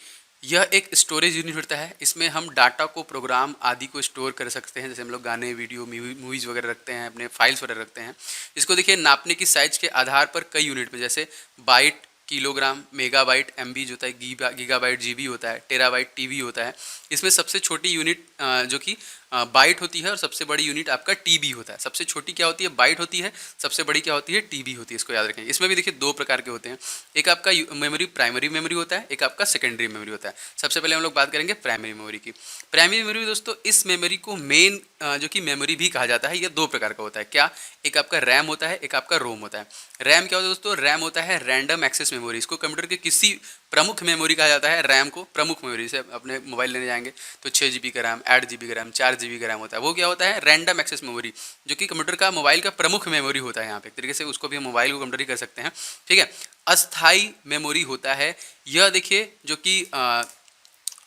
यह एक स्टोरेज यूनिट होता है, इसमें हम डाटा को, प्रोग्राम आदि को स्टोर कर सकते हैं। जैसे हम लोग गाने, वीडियो, मूवीज़ वगैरह रखते हैं, अपने फाइल्स वगैरह रखते हैं। इसको देखिए नापने की साइज के आधार पर कई यूनिट में, जैसे बाइट, किलोग्राम, मेगाबाइट, MB जो होता है, गीगाबाइट GB होता है, टेराबाइट TB होता है। इसमें सबसे छोटी यूनिट जो कि बाइट होती है और सबसे बड़ी यूनिट आपका TB होता है। सबसे छोटी क्या होती है, बाइट होती है, सबसे बड़ी क्या होती है, TB होती है, इसको याद रखें। इसमें भी देखिए दो प्रकार के होते हैं, एक आपका मेमोरी प्राइमरी मेमोरी होता है, एक आपका सेकेंडरी मेमोरी होता है। सबसे पहले हम लोग बात करेंगे प्राइमरी मेमोरी की। प्राइमरी मेमोरी दोस्तों, इस मेमोरी को मेन जो कि मेमोरी भी कहा जाता है। यह दो प्रकार का होता है, क्या, एक आपका रैम होता है, एक आपका रोम होता है। रैम क्या होता है दोस्तों, रैम होता है रैंडम एक्सेस मेमोरी। इसको कंप्यूटर के किसी प्रमुख मेमोरी कहा जाता है, रैम को प्रमुख मेमोरी। से अपने मोबाइल लेने जाएंगे तो 6 GB का रैम, 8 GB का रैम, 4 GB का रैम होता है। वो क्या होता है, रैंडम एक्सेस मेमोरी, जो कि कंप्यूटर का, मोबाइल का प्रमुख मेमोरी होता है यहाँ पे। एक तरीके से उसको भी हम मोबाइल को कंप्यूटर ही कर सकते हैं, ठीक है। अस्थाई मेमोरी होता है, यह देखिए जो कि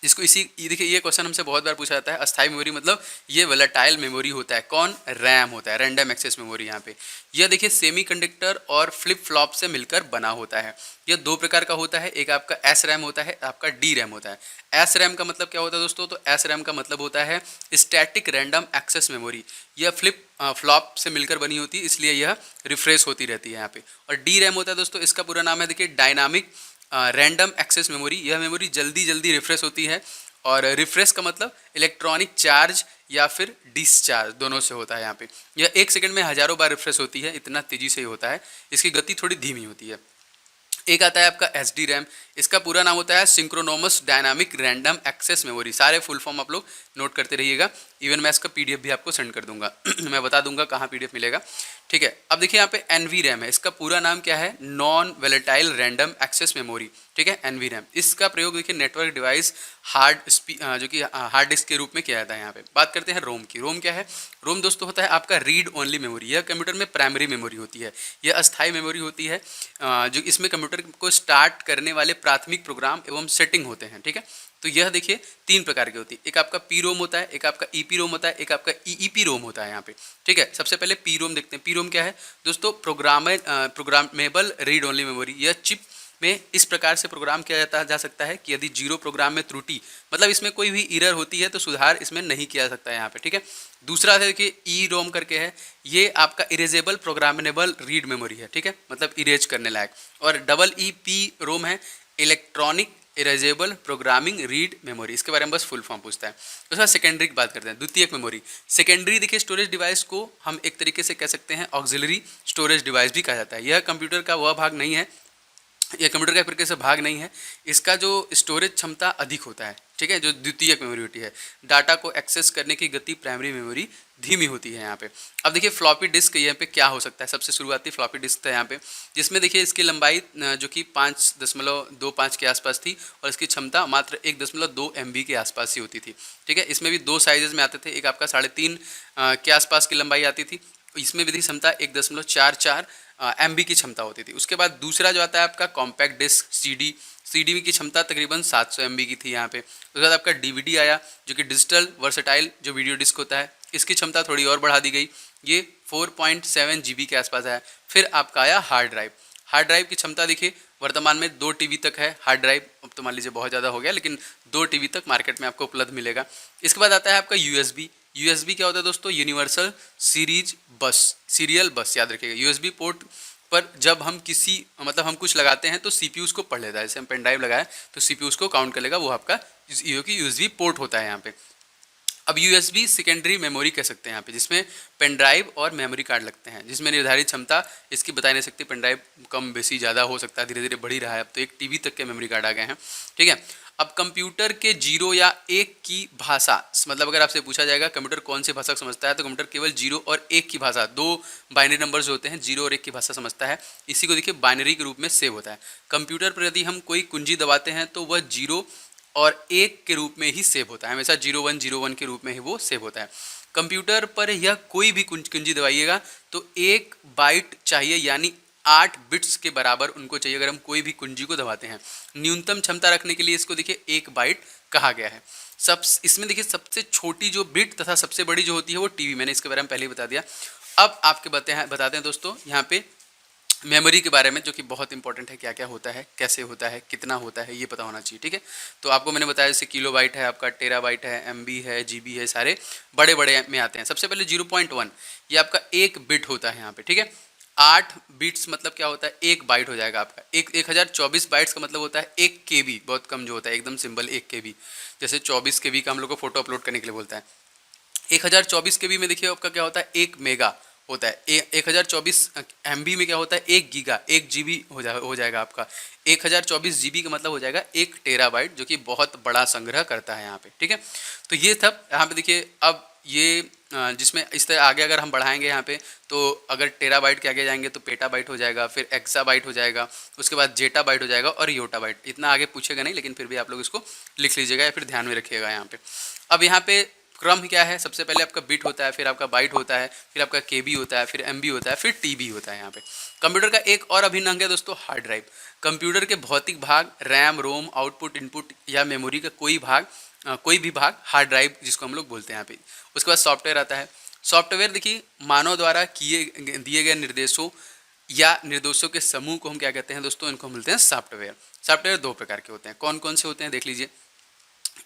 इसको ये देखिए ये क्वेश्चन हमसे बहुत बार पूछा जाता है। अस्थाई मेमोरी मतलब ये वोलेटाइल मेमोरी होता है, कौन, रैम होता है, रैंडम एक्सेस मेमोरी यहाँ पे। यह देखिए सेमीकंडक्टर और फ्लिप फ्लॉप से मिलकर बना होता है। यह दो प्रकार का होता है, एक आपका SRAM होता है, आपका DRAM होता है। SRAM का मतलब क्या होता है दोस्तों, तो SRAM का मतलब होता है स्टैटिक रैंडम एक्सेस मेमोरी। यह फ्लिप फ्लॉप से मिलकर बनी होती है, इसलिए यह रिफ्रेश होती रहती है यहाँ पे। और DRAM होता है दोस्तों, इसका पूरा नाम है देखिए डायनामिक रैंडम एक्सेस मेमोरी। यह मेमोरी जल्दी रिफ्रेश होती है, और रिफ्रेश का मतलब इलेक्ट्रॉनिक चार्ज या फिर डिस्चार्ज, दोनों से होता है यहाँ पे। यह 1 सेकंड में हज़ारों बार रिफ्रेश होती है, इतना तेज़ी से ही होता है। इसकी गति थोड़ी धीमी होती है। एक आता है आपका एस डी रैम, इसका पूरा नाम होता है सिंक्रोनोमस डायनामिक रैंडम एक्सेस मेमोरी। सारे फुल फॉर्म आप लोग नोट करते रहिएगा, इवन मैं इसका पीडीएफ भी आपको सेंड कर दूंगा मैं बता दूंगा कहाँ पीडीएफ मिलेगा, ठीक है। अब देखिए यहाँ पे एनवी रैम है, इसका पूरा नाम क्या है, non volatile random access memory, ठीक है, एनवी रैम। इसका प्रयोग देखिए नेटवर्क डिवाइस जो कि हार्ड डिस्क के रूप में किया जाता है। यहाँ पे बात करते हैं रोम की। रोम क्या है, रोम दोस्तों होता है आपका रीड ओनली मेमोरी। यह कंप्यूटर में प्राइमरी मेमोरी होती है, यह अस्थायी मेमोरी होती है, जो इसमें कंप्यूटर को स्टार्ट करने वाले प्राथमिक प्रोग्राम एवं सेटिंग होते हैं, ठीक है। तो यह देखिए 3 प्रकार की होती है, एक आपका पी रोम होता है, एक आपका ईपी रोम होता है, एक आपका ईईपी रोम होता है यहाँ पे, ठीक है। सबसे पहले पी रोम देखते हैं। पी रोम क्या है दोस्तों, प्रोग्रामेबल रीड ओनली मेमोरी। यह चिप में इस प्रकार से प्रोग्राम किया जा सकता है कि यदि 0 प्रोग्राम में त्रुटि, मतलब इसमें कोई भी एरर होती है तो सुधार इसमें नहीं किया जा सकता है यहाँ पे, ठीक है। दूसरा देखिए ई रोम करके है, ये आपका इरेजेबल प्रोग्रामेबल रीड मेमोरी है, ठीक है, मतलब इरेज करने लायक। और डबल ई पी रोम है, electronic erasable programming read memory. इसके बारे में बस फुल फॉर्म पूछता है। उसके बाद सेकेंडरी की बात करते हैं, द्वितीयक मेमोरी। सेकेंडरी देखिए स्टोरेज डिवाइस को हम एक तरीके से कह सकते हैं ऑक्सिलरी स्टोरेज डिवाइस भी कहा जाता है। यह कंप्यूटर का वह भाग नहीं है, यह कंप्यूटर का एक तरीके से भाग नहीं है, इसका जो स्टोरेज क्षमता अधिक होता है, ठीक है, जो द्वितीयक मेमोरी होती है। डाटा को एक्सेस करने की गति प्राइमरी मेमोरी धीमी होती है यहाँ पे। अब देखिए फ्लॉपी डिस्क यहाँ पे क्या हो सकता है, सबसे शुरुआती फ्लॉपी डिस्क था यहाँ पे, जिसमें देखिए इसकी लंबाई जो कि 5.25 के आसपास थी और इसकी क्षमता मात्र 1.2 MB के आसपास ही होती थी, ठीक है। इसमें भी 2 साइजेस में आते थे, एक आपका 3.5 के आसपास की लंबाई आती थी, इसमें भी थी क्षमता 1.44 MB की क्षमता होती थी। उसके बाद दूसरा जो आता है आपका कॉम्पैक्ट डिस्क सीडी की क्षमता तकरीबन 700 MB की थी यहाँ पे। उसके बाद आपका डीवीडी आया जो कि डिजिटल वर्सेटाइल जो वीडियो डिस्क होता है, इसकी क्षमता थोड़ी और बढ़ा दी गई, ये 4.7 GB के आसपास है। फिर आपका आया हार्ड ड्राइव। हार्ड ड्राइव की क्षमता देखिए वर्तमान में 2 TB तक है हार्ड ड्राइव, अब तो मान लीजिए बहुत ज़्यादा हो गया, लेकिन 2 TB तक मार्केट में आपको उपलब्ध मिलेगा। इसके बाद आता है आपका यूएसबी क्या होता है दोस्तों, यूनिवर्सल सीरीज बस, सीरियल बस, याद रखिएगा। यूएसबी पोर्ट पर जब हम हम कुछ लगाते हैं तो सीपीयू को पढ़ लेता है, जैसे हम पेन ड्राइव लगाए तो सीपीयू को काउंट कर लेगा, वो आपका यूएसबी पोर्ट होता है यहाँ पे। अब यूएसबी सेकेंडरी मेमोरी कह सकते हैं यहाँ पे, जिसमें पेन ड्राइव और मेमोरी कार्ड लगते हैं, जिसमें निर्धारित क्षमता इसकी बता नहीं सकती, पेन ड्राइव कम बेसी ज़्यादा हो सकता है, धीरे धीरे बढ़ ही रहा है, अब तो 1 TB तक के मेमोरी कार्ड आ गए हैं, ठीक है। अब कंप्यूटर के 0 या 1 की भाषा, मतलब अगर आपसे पूछा जाएगा कंप्यूटर कौन सी भाषा समझता है, तो कंप्यूटर केवल 0 और 1 की भाषा, 2 बाइनरी नंबर्स होते हैं, 0 और 1 की भाषा समझता है। इसी को देखिए बाइनरी के रूप में सेव होता है। कंप्यूटर पर यदि हम कोई कुंजी दबाते हैं तो वह 0 और 1 के रूप में ही सेव होता है, हमेशा 0101 के रूप में ही वो सेव होता है। कंप्यूटर पर यह कोई भी कुंजी दबाइएगा तो 1 बाइट चाहिए, यानी 8 बिट्स के बराबर उनको चाहिए अगर हम कोई भी कुंजी को दबाते हैं। न्यूनतम क्षमता रखने के लिए इसको देखिए 1 बाइट कहा गया है। इसमें देखिए सबसे छोटी जो बिट तथा सबसे बड़ी जो होती है वो टीबी, मैंने इसके बारे में पहले ही बता दिया। अब आपके बताते हैं दोस्तों यहाँ पे मेमोरी के बारे में, जो कि बहुत इंपॉर्टेंट है, क्या क्या होता है, कैसे होता है, कितना होता है, ये पता होना चाहिए, ठीक है। तो आपको मैंने बताया जैसे किलोबाइट है, आपका टेराबाइट है, MB है, GB है, सारे बड़े बड़े में आते हैं। सबसे पहले 0.1 ये आपका 1 बिट होता है यहाँ पे, ठीक है। 8 बिट्स मतलब क्या होता है, 1 बाइट हो जाएगा आपका। 1024 बाइट्स का मतलब होता है 1 KB, बहुत कम जो होता है, एकदम सिंपल 1 KB। जैसे 24 KB का हम लोग को फोटो अपलोड करने के लिए बोलता है। 1024 KB में देखिए आपका क्या होता है, 1 मेगा होता है। 1024 MB में क्या होता है, 1 गीगा, 1 GB हो जाएगा आपका। 1024 GB का मतलब हो जाएगा 1 टेराबाइट, जो कि बहुत बड़ा संग्रह करता है यहाँ पे, ठीक है। तो ये सब यहाँ पे देखिए। अब ये जिसमें इस तरह आगे अगर हम बढ़ाएंगे यहाँ पे, तो अगर टेराबाइट के आगे जाएंगे तो पेटाबाइट हो जाएगा, फिर एक्साबाइट हो जाएगा, उसके बाद जेटाबाइट हो जाएगा और योटाबाइट। इतना आगे पूछेगा नहीं, लेकिन फिर भी आप लोग इसको लिख लीजिएगा या फिर ध्यान में रखिएगा यहाँ पे। अब यहाँ पे क्रम क्या है, सबसे पहले आपका बिट होता है, फिर आपका बाइट होता है, फिर आपका KB होता है, फिर MB होता है, फिर TB होता है यहाँ पे। कंप्यूटर का एक और अभिन्न अंग है दोस्तों हार्ड ड्राइव। कंप्यूटर के भौतिक भाग, रैम, रोम, आउटपुट, इनपुट या मेमोरी का कोई भी भाग हार्ड ड्राइव जिसको हम लोग बोलते हैं यहाँ पे। उसके बाद सॉफ्टवेयर आता है। सॉफ्टवेयर देखिए मानव द्वारा दिए गए निर्देशों के समूह को हम क्या कहते हैं दोस्तों, इनको हम बोलते हैं सॉफ्टवेयर। सॉफ्टवेयर 2 प्रकार के होते हैं, कौन कौन से होते हैं देख लीजिए।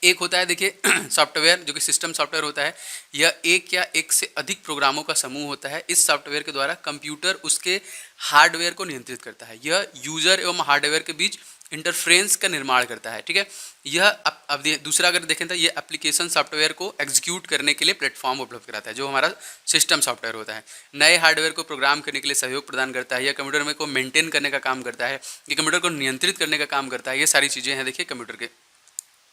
एक होता है देखिए सॉफ्टवेयर जो कि सिस्टम सॉफ्टवेयर होता है, यह एक या एक से अधिक प्रोग्रामों का समूह होता है। इस सॉफ्टवेयर के द्वारा कंप्यूटर उसके हार्डवेयर को नियंत्रित करता है। यह यूजर एवं हार्डवेयर के बीच इंटरफ्रेंस का निर्माण करता है। ठीक है, यह अब दूसरा अगर देखें तो ये एप्लीकेशन सॉफ्टवेयर को एग्जीक्यूट करने के लिए प्लेटफॉर्म उपलब्ध कराता है, जो हमारा सिस्टम सॉफ्टवेयर होता है। नए हार्डवेयर को प्रोग्राम करने के लिए सहयोग प्रदान करता है, यह कंप्यूटर में को मेंटेन करने का काम करता है, ये कंप्यूटर को नियंत्रित करने का काम करता है। ये सारी चीज़ें हैं देखिए कंप्यूटर के।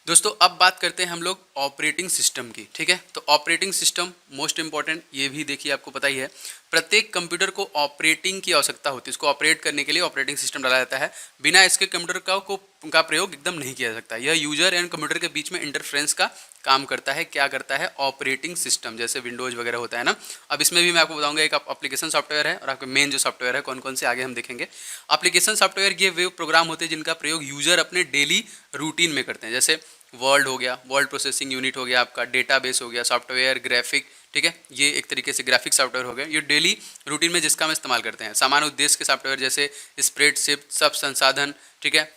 दोस्तों अब बात करते हैं हम लोग ऑपरेटिंग सिस्टम की। ठीक है, तो ऑपरेटिंग सिस्टम मोस्ट इंपॉर्टेंट, ये भी देखिए आपको पता ही है, प्रत्येक कंप्यूटर को ऑपरेटिंग की आवश्यकता होती है। इसको ऑपरेट करने के लिए ऑपरेटिंग सिस्टम डाला जाता है। बिना इसके कंप्यूटर का प्रयोग एकदम नहीं किया जा सकता। यह यूजर एंड कंप्यूटर के बीच में इंटरफ्रेंस का काम करता है। क्या करता है? ऑपरेटिंग सिस्टम, जैसे विंडोज वगैरह होता है ना। अब इसमें भी मैं आपको बताऊंगा, एक एप्लीकेशन सॉफ्टवेयर है और आपके मेन जो सॉफ्टवेयर है कौन कौन से आगे हम देखेंगे। एप्लीकेशन सॉफ्टवेयर ये वे प्रोग्राम होते हैं जिनका प्रयोग यूजर अपने डेली रूटीन में करते हैं, जैसे वर्ड हो गया, वर्ड प्रोसेसिंग यूनिट हो गया, आपका डेटाबेस हो गया, सॉफ्टवेयर, ग्राफिक। ठीक है, ये एक तरीके से ग्राफिक सॉफ्टवेयर हो गया, ये डेली रूटीन में जिसका हम इस्तेमाल करते हैं। सामान्य उद्देश्य के सॉफ्टवेयर जैसे स्प्रेडशीट, सब संसाधन, ठीक है,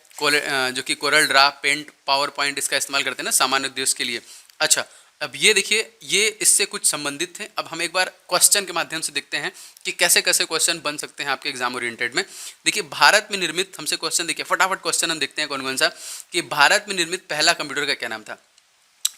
जो कि Corel Draw, Paint, PowerPoint, इसका इस्तेमाल करते हैं ना सामान्य उद्देश्य के लिए। अच्छा, अब ये देखिए, ये इससे कुछ संबंधित थे। अब हम एक बार क्वेश्चन के माध्यम से देखते हैं कि कैसे कैसे क्वेश्चन बन सकते हैं आपके एग्जाम ओरिएंटेड में। देखिए, भारत में निर्मित, हमसे क्वेश्चन देखिए फटाफट क्वेश्चन हम देखते हैं कौन कौन सा, कि भारत में निर्मित पहला कंप्यूटर का क्या नाम था?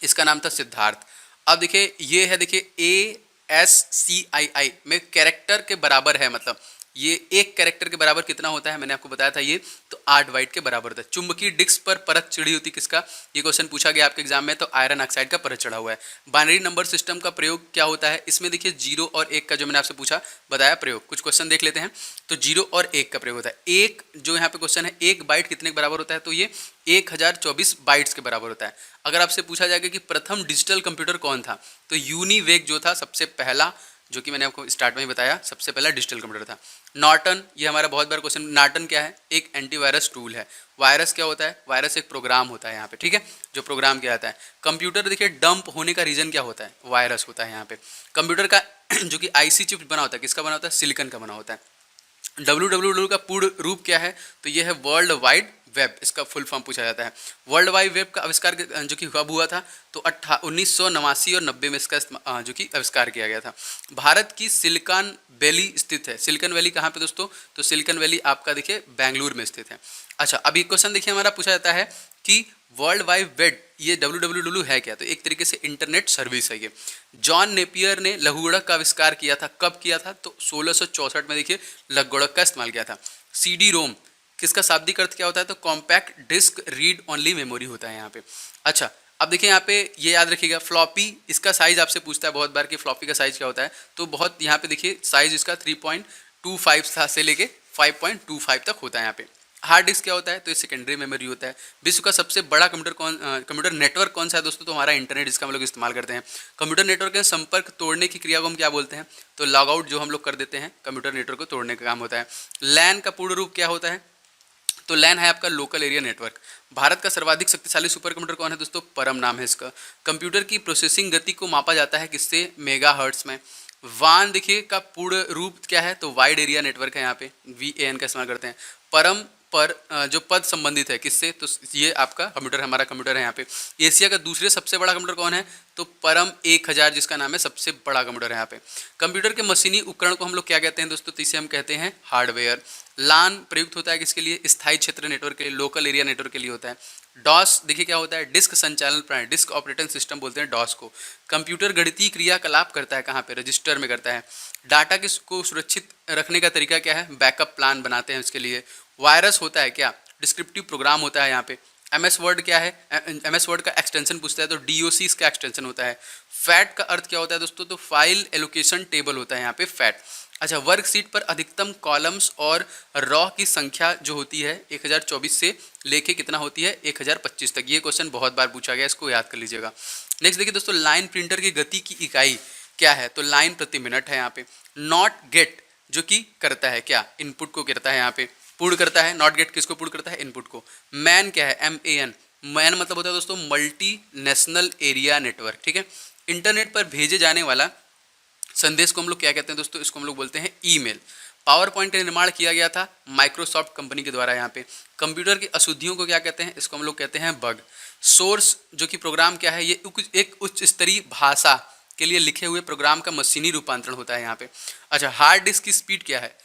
इसका नाम था सिद्धार्थ। अब देखिए ये है, देखिए ASCII में कैरेक्टर के बराबर है, मतलब ये एक कैरेक्टर के बराबर कितना होता है, मैंने आपको बताया था ये, तो 8 बाइट के बराबर होता है। चुंबकीय डिस्क पर परत चिड़ी होती किसका? ये क्वेश्चन पूछा गया आपके एग्जाम में, तो आयरन ऑक्साइड का परत चढ़ा हुआ है। बाइनरी नंबर सिस्टम का प्रयोग क्या होता है? इसमें देखिए 0 और 1 का जो मैंने आपसे पूछा बताया प्रयोग, कुछ क्वेश्चन देख लेते हैं। तो 0 और 1 का प्रयोग होता है। एक जो यहाँ पे क्वेश्चन है, 1 बाइट कितने के बराबर होता है? तो ये 1024 बाइट्स के बराबर होता है। अगर आपसे पूछा जाएगा कि प्रथम डिजिटल कंप्यूटर कौन था, तो यूनिवेक जो था सबसे पहला, जो कि मैंने आपको स्टार्ट में ही बताया, सबसे पहला डिजिटल कंप्यूटर था। नॉर्टन, ये हमारा बहुत बार क्वेश्चन, नॉर्टन क्या है? एक एंटीवायरस टूल है। वायरस क्या होता है? वायरस एक प्रोग्राम होता है यहाँ पे, ठीक है, जो प्रोग्राम किया जाता है। कंप्यूटर देखिए डंप होने का रीजन क्या होता है? वायरस होता है यहाँ पे। कंप्यूटर का जो कि आईसी चिप बना होता है, किसका बना होता है? सिलिकॉन का बना होता है। WWW का पूर्ण रूप क्या है? तो यह है वर्ल्ड वाइड वेब, इसका फुल फॉर्म पूछा जाता है। वर्ल्ड वाइड वेब का आविष्कार जो कि कब हुआ था? तो 1989 और 90 में इसका जो कि आविष्कार किया गया था। भारत की सिलिकॉन वैली स्थित है। सिलिकॉन वैली कहाँ पे दोस्तों? तो सिलिकॉन वैली आपका देखिए बेंगलुरु में स्थित है। अच्छा, अभी क्वेश्चन देखिए हमारा पूछा जाता है कि वर्ल्ड वाइड वेब, ये WWW है क्या? तो एक तरीके से इंटरनेट सर्विस है ये। जॉन नेपियर ने लघुगणक का आविष्कार किया था, कब किया था? तो 1664 में देखिए लघुगणक का इस्तेमाल किया था। CD रोम, किसका शाब्दिक अर्थ क्या होता है? तो compact disc read only memory होता है यहाँ पे। अच्छा, अब देखिए यहाँ पे ये याद रखिएगा, फ्लॉपी, इसका साइज आपसे पूछता है बहुत बार कि फ्लॉपी का साइज क्या होता है, तो बहुत यहाँ पे देखिए साइज इसका 3.25 से लेके 5.25 तक होता है यहाँ पे। हार्ड डिस्क क्या होता है? तो ये सेकेंडरी मेमोरी होता है। विश्व का सबसे बड़ा कंप्यूटर नेटवर्क कौन सा है दोस्तों? तो हमारा इंटरनेट, जिसका हम लोग इस्तेमाल करते हैं। कंप्यूटर नेटवर्क के संपर्क तोड़ने की क्रिया को हम क्या बोलते हैं? तो लॉग आउट जो हम लोग कर देते हैं, कंप्यूटर नेटवर्क को तोड़ने का काम होता है। लैन का पूर्ण रूप क्या होता है? तो लैन है आपका लोकल एरिया नेटवर्क। भारत का सर्वाधिक शक्तिशाली सुपर कंप्यूटर कौन है दोस्तों? परम नाम है इसका। कंप्यूटर की प्रोसेसिंग गति को मापा जाता है किससे? मेगाहर्ट्ज में। वान देखिए का पूर्ण रूप क्या है? तो वाइड एरिया नेटवर्क है, यहाँ पे VAN का इस्तेमाल करते हैं। परम पर जो पद संबंधित है किससे? तो ये आपका कंप्यूटर, हमारा कंप्यूटर है यहाँ पे। एशिया का दूसरे सबसे बड़ा कंप्यूटर कौन है? तो परम 1000, जिसका नाम है सबसे बड़ा कंप्यूटर है यहाँ पे। कंप्यूटर के मशीनी उपकरण को हम लोग क्या कहते हैं दोस्तों? तो इसे हम कहते हैं हार्डवेयर। लान प्रयुक्त होता है किसके लिए? स्थायी क्षेत्र नेटवर्क के लिए, लोकल एरिया नेटवर्क के लिए होता है। डॉस देखिए क्या होता है? डिस्क संचालन प्रणाली, डिस्क ऑपरेटिंग सिस्टम बोलते हैं डॉस को। कंप्यूटर गणितीय क्रियाकलाप करता है कहाँ पे? रजिस्टर में करता है। डाटा को सुरक्षित रखने का तरीका क्या है? बैकअप प्लान बनाते हैं उसके लिए। वायरस होता है क्या? डिस्क्रिप्टिव प्रोग्राम होता है यहाँ पे। MS वर्ड क्या है? MS वर्ड का एक्सटेंशन पूछता है, तो DOC इसका एक्सटेंशन होता है। फैट का अर्थ क्या होता है दोस्तों? तो फाइल एलोकेशन टेबल होता है यहाँ पे फैट। अच्छा, वर्कशीट पर अधिकतम कॉलम्स और रॉ की संख्या जो होती है 1024 से लेके कितना होती है? 1025 तक। ये क्वेश्चन बहुत बार पूछा गया, इसको याद कर लीजिएगा। नेक्स्ट देखिए दोस्तों, लाइन प्रिंटर की गति की इकाई क्या है? तो लाइन प्रति मिनट है यहाँ पे। नॉट गेट जो कि करता है क्या? इनपुट को करता है यहाँ पे, पूर्ण करता है। नॉट गेट किसको पूर्ण करता है? इनपुट को। मैन क्या है? MAN, मैन मतलब होता है दोस्तों मल्टी नेशनल एरिया नेटवर्क, ठीक है। इंटरनेट पर भेजे जाने वाला संदेश को हम लोग क्या कहते हैं दोस्तों? इसको हम लोग बोलते हैं ईमेल। पावर पॉइंट का निर्माण किया गया था माइक्रोसॉफ्ट कंपनी के द्वारा यहाँ पे। कंप्यूटर की अशुद्धियों को क्या कहते हैं? इसको हम लोग कहते हैं बग। सोर्स जो कि प्रोग्राम क्या है? ये एक उच्च स्तरीय भाषा के लिए लिखे हुए प्रोग्राम का मशीनी रूपांतरण होता है यहाँ पे। अच्छा, हार्ड डिस्क की स्पीड क्या है?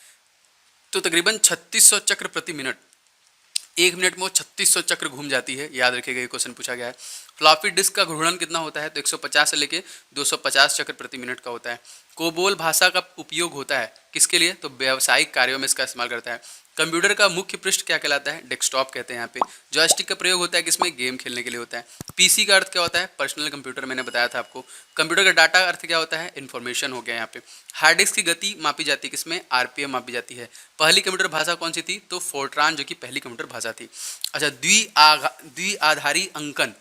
तो तकरीबन 3600 चक्र प्रति मिनट। 1 मिनट में वो 3600 चक्र घूम जाती है, याद रखिएगा ये क्वेश्चन पूछा गया है। फ्लॉपी डिस्क का घूर्णन कितना होता है, तो 150 से लेके 250 चक्र प्रति मिनट का होता है। कोबोल भाषा का उपयोग होता है किसके लिए, तो व्यावसायिक कार्यों में इसका इस्तेमाल करता है। कंप्यूटर का मुख्य पृष्ठ क्या कहलाता है, डेस्कटॉप कहते हैं यहाँ पे। जॉयस्टिक का प्रयोग होता है किसमें, गेम खेलने के लिए होता है। पीसी का अर्थ क्या होता है, पर्सनल कंप्यूटर, मैंने बताया था आपको। कंप्यूटर का डाटा अर्थ क्या होता है, इन्फॉर्मेशन हो गया यहाँ पे। हार्ड डिस्क की गति मापी जाती है किसमें, आरपीएम मापी जाती है। पहली कंप्यूटर भाषा कौन सी थी, तो फोर्ट्रान, जो कि पहली कंप्यूटर भाषा थी। अच्छा, द्विआधारी अंकन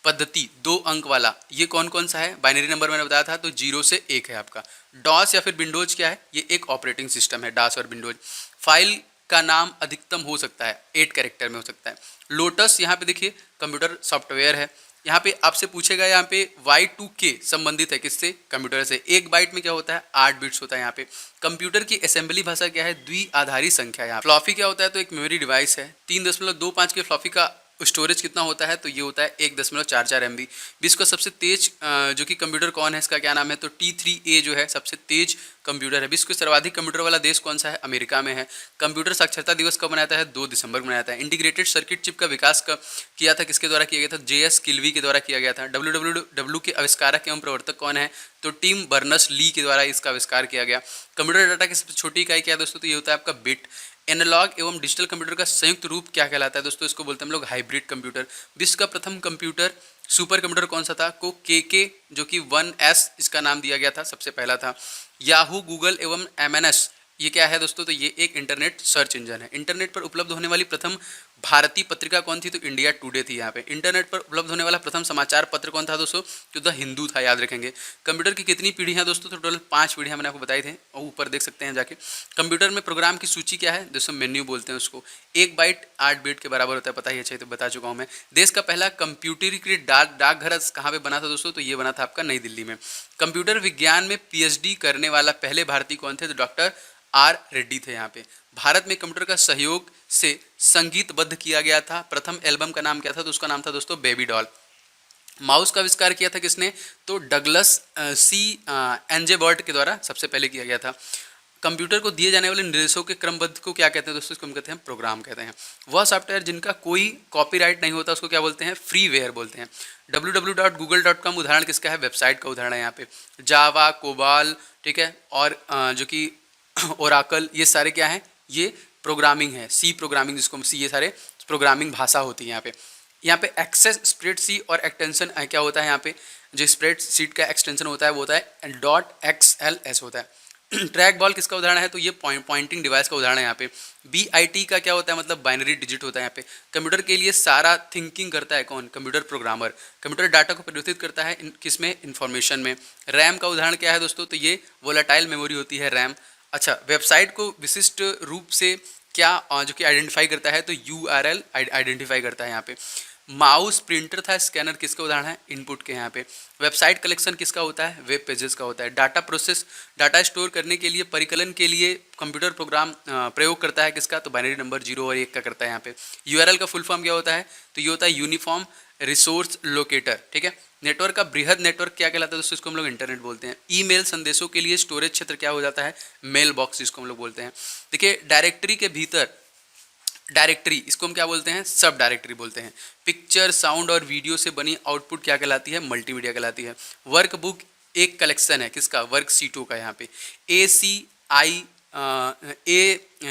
पद्धति 2 अंक वाला, ये कौन कौन सा है, बाइनरी नंबर मैंने बताया था, तो 0 से 1 है आपका। डॉस या फिर विंडोज क्या है, ये एक ऑपरेटिंग सिस्टम है, डॉस और विंडोज। फाइल का नाम अधिकतम हो सकता है 8 कैरेक्टर में हो सकता है। लोटस यहाँ पे देखिए कंप्यूटर सॉफ्टवेयर है। यहाँ पे आपसे पूछेगा, यहाँ पे Y2K संबंधित है किससे, कंप्यूटर से। 1 बाइट में क्या होता है, 8 बिट्स होता है यहाँ पे। कंप्यूटर की असेंबली भाषा क्या है, द्विआधारी संख्या है। फ्लॉपी क्या होता है, तो एक मेमोरी डिवाइस है। 3.25 के फ्लॉपी का स्टोरेज कितना होता है, तो ये होता है 1.44 MB। विश्व का सबसे तेज जो कि कंप्यूटर कौन है, इसका क्या नाम है, तो T3A जो है सबसे तेज कंप्यूटर है। विश्व के सर्वाधिक कंप्यूटर वाला देश कौन सा है, अमेरिका में है। कंप्यूटर साक्षरता दिवस कब मनाया जाता है, 2 दिसंबर को मनाया जाता है। इंटीग्रेटेड सर्किट चिप का विकास कब किया था, किसके द्वारा किया गया था, JS किल्वी के द्वारा किया गया था। WWW के आविष्कारक एवं प्रवर्तक कौन है, तो टिम बर्नर्स ली के द्वारा इसका आविष्कार किया गया। कंप्यूटर डाटा की सबसे छोटी इकाई क्या है दोस्तों, तो ये होता है आपका बिट। एनालॉग एवं डिजिटल कंप्यूटर का संयुक्त रूप क्या कहलाता है दोस्तों, इसको बोलते हैं हम लोग हाइब्रिड कंप्यूटर। विश्व का प्रथम कंप्यूटर सुपर कंप्यूटर कौन सा था, को KK, जो कि 1S इसका नाम दिया गया था, सबसे पहला था। याहू, गूगल एवं MNS, ये क्या है दोस्तों, तो ये एक इंटरनेट सर्च इंजन है। इंटरनेट पर उपलब्ध होने वाली प्रथम भारतीय पत्रिका कौन थी, तो इंडिया टुडे थी यहाँ पे। इंटरनेट पर उपलब्ध होने वाला प्रथम समाचार पत्र कौन था दोस्तों, तो द हिंदू था, याद रखेंगे। कंप्यूटर की कितनी पीढ़ी है दोस्तों, तो टोटल 5 पीढ़ियाँ मैंने आपको बताई थे, और ऊपर देख सकते हैं जाके। कंप्यूटर में प्रोग्राम की सूची क्या है दोस्तों, मेन्यू बोलते हैं उसको। 1 बाइट 8 बिट के बराबर होता है, पता ही अच्छा, तो बता चुका हूँ मैं। देश का पहला कंप्यूटरीकृत डाकघर कहाँ पे बना था दोस्तों, तो ये बना था आपका नई दिल्ली में। कंप्यूटर विज्ञान में PhD करने वाला पहले भारतीय कौन थे, तो डॉक्टर R रेड्डी थे यहाँ पे। भारत में कंप्यूटर का सहयोग से संगीतबद्ध किया गया था। प्रथम एल्बम का नाम क्या था, तो उसका नाम था दोस्तों बेबी डॉल। माउस का आविष्कार किया था किसने, तो डगलस C एंजेबर्ट के द्वारा सबसे पहले किया गया था। कंप्यूटर को दिए जाने वाले निर्देशों के क्रमबद्ध को क्या कहते हैं दोस्तों, इसको हम कहते हैं प्रोग्राम कहते हैं। वह सॉफ्टवेयर जिनका कोई कॉपीराइट नहीं होता उसको क्या बोलते हैं, फ्रीवेयर बोलते हैं। www.google.com उदाहरण किसका है, वेबसाइट का उदाहरण है यहाँ पे। जावा, कोबाल, ठीक है, और जो कि ओराकल, ये सारे क्या हैं, ये प्रोग्रामिंग है। सी प्रोग्रामिंग जिसको सी, ये सारे प्रोग्रामिंग भाषा होती है यहाँ पे। यहाँ पे एक्सेस स्प्रेडशीट और एक्सटेंशन क्या होता है, यहाँ पे जो स्प्रेडशीट का एक्सटेंशन होता है वो होता है .xls होता है। ट्रैक बॉल किसका उदाहरण है, तो ये पॉइंटिंग डिवाइस का उदाहरण है यहाँ पे। BIT का क्या होता है, मतलब बाइनरी डिजिट होता है यहाँ पे। कंप्यूटर के लिए सारा थिंकिंग करता है कौन, कंप्यूटर प्रोग्रामर। कंप्यूटर डाटा को परिवर्तित करता है किसमें, इन्फॉर्मेशन में। रैम का उदाहरण क्या है दोस्तों, तो ये वोलेटाइल मेमोरी होती है रैम। अच्छा, वेबसाइट को विशिष्ट रूप से क्या जो कि आइडेंटिफाई करता है, तो URL आइडेंटिफाई करता है यहाँ पे। माउस, प्रिंटर था, स्कैनर किसका उदाहरण है, इनपुट के यहाँ पे। वेबसाइट कलेक्शन किसका होता है, वेब पेजेस का होता है। डाटा प्रोसेस, डाटा स्टोर करने के लिए परिकलन के लिए कंप्यूटर प्रोग्राम प्रयोग करता है किसका, तो बाइनरी नंबर 0 और 1 का करता है यहाँ पे। URL का फुल फॉर्म क्या होता है, तो ये होता है यूनिफॉर्म रिसोर्स लोकेटर, ठीक है। नेटवर्क का बृहद नेटवर्क क्या कहलाता है दोस्तों, इसको हम लोग इंटरनेट बोलते हैं। ईमेल संदेशों के लिए स्टोरेज क्षेत्र क्या हो जाता है, मेल बॉक्स जिसको हम लोग बोलते हैं। देखिए, डायरेक्टरी के भीतर डायरेक्टरी, इसको हम क्या बोलते हैं, सब डायरेक्टरी बोलते हैं। पिक्चर, साउंड और वीडियो से बनी आउटपुट क्या कहलाती है, मल्टीमीडिया कहलाती है। वर्क बुक एक कलेक्शन है किसका, वर्क शीटों का। यहाँ पे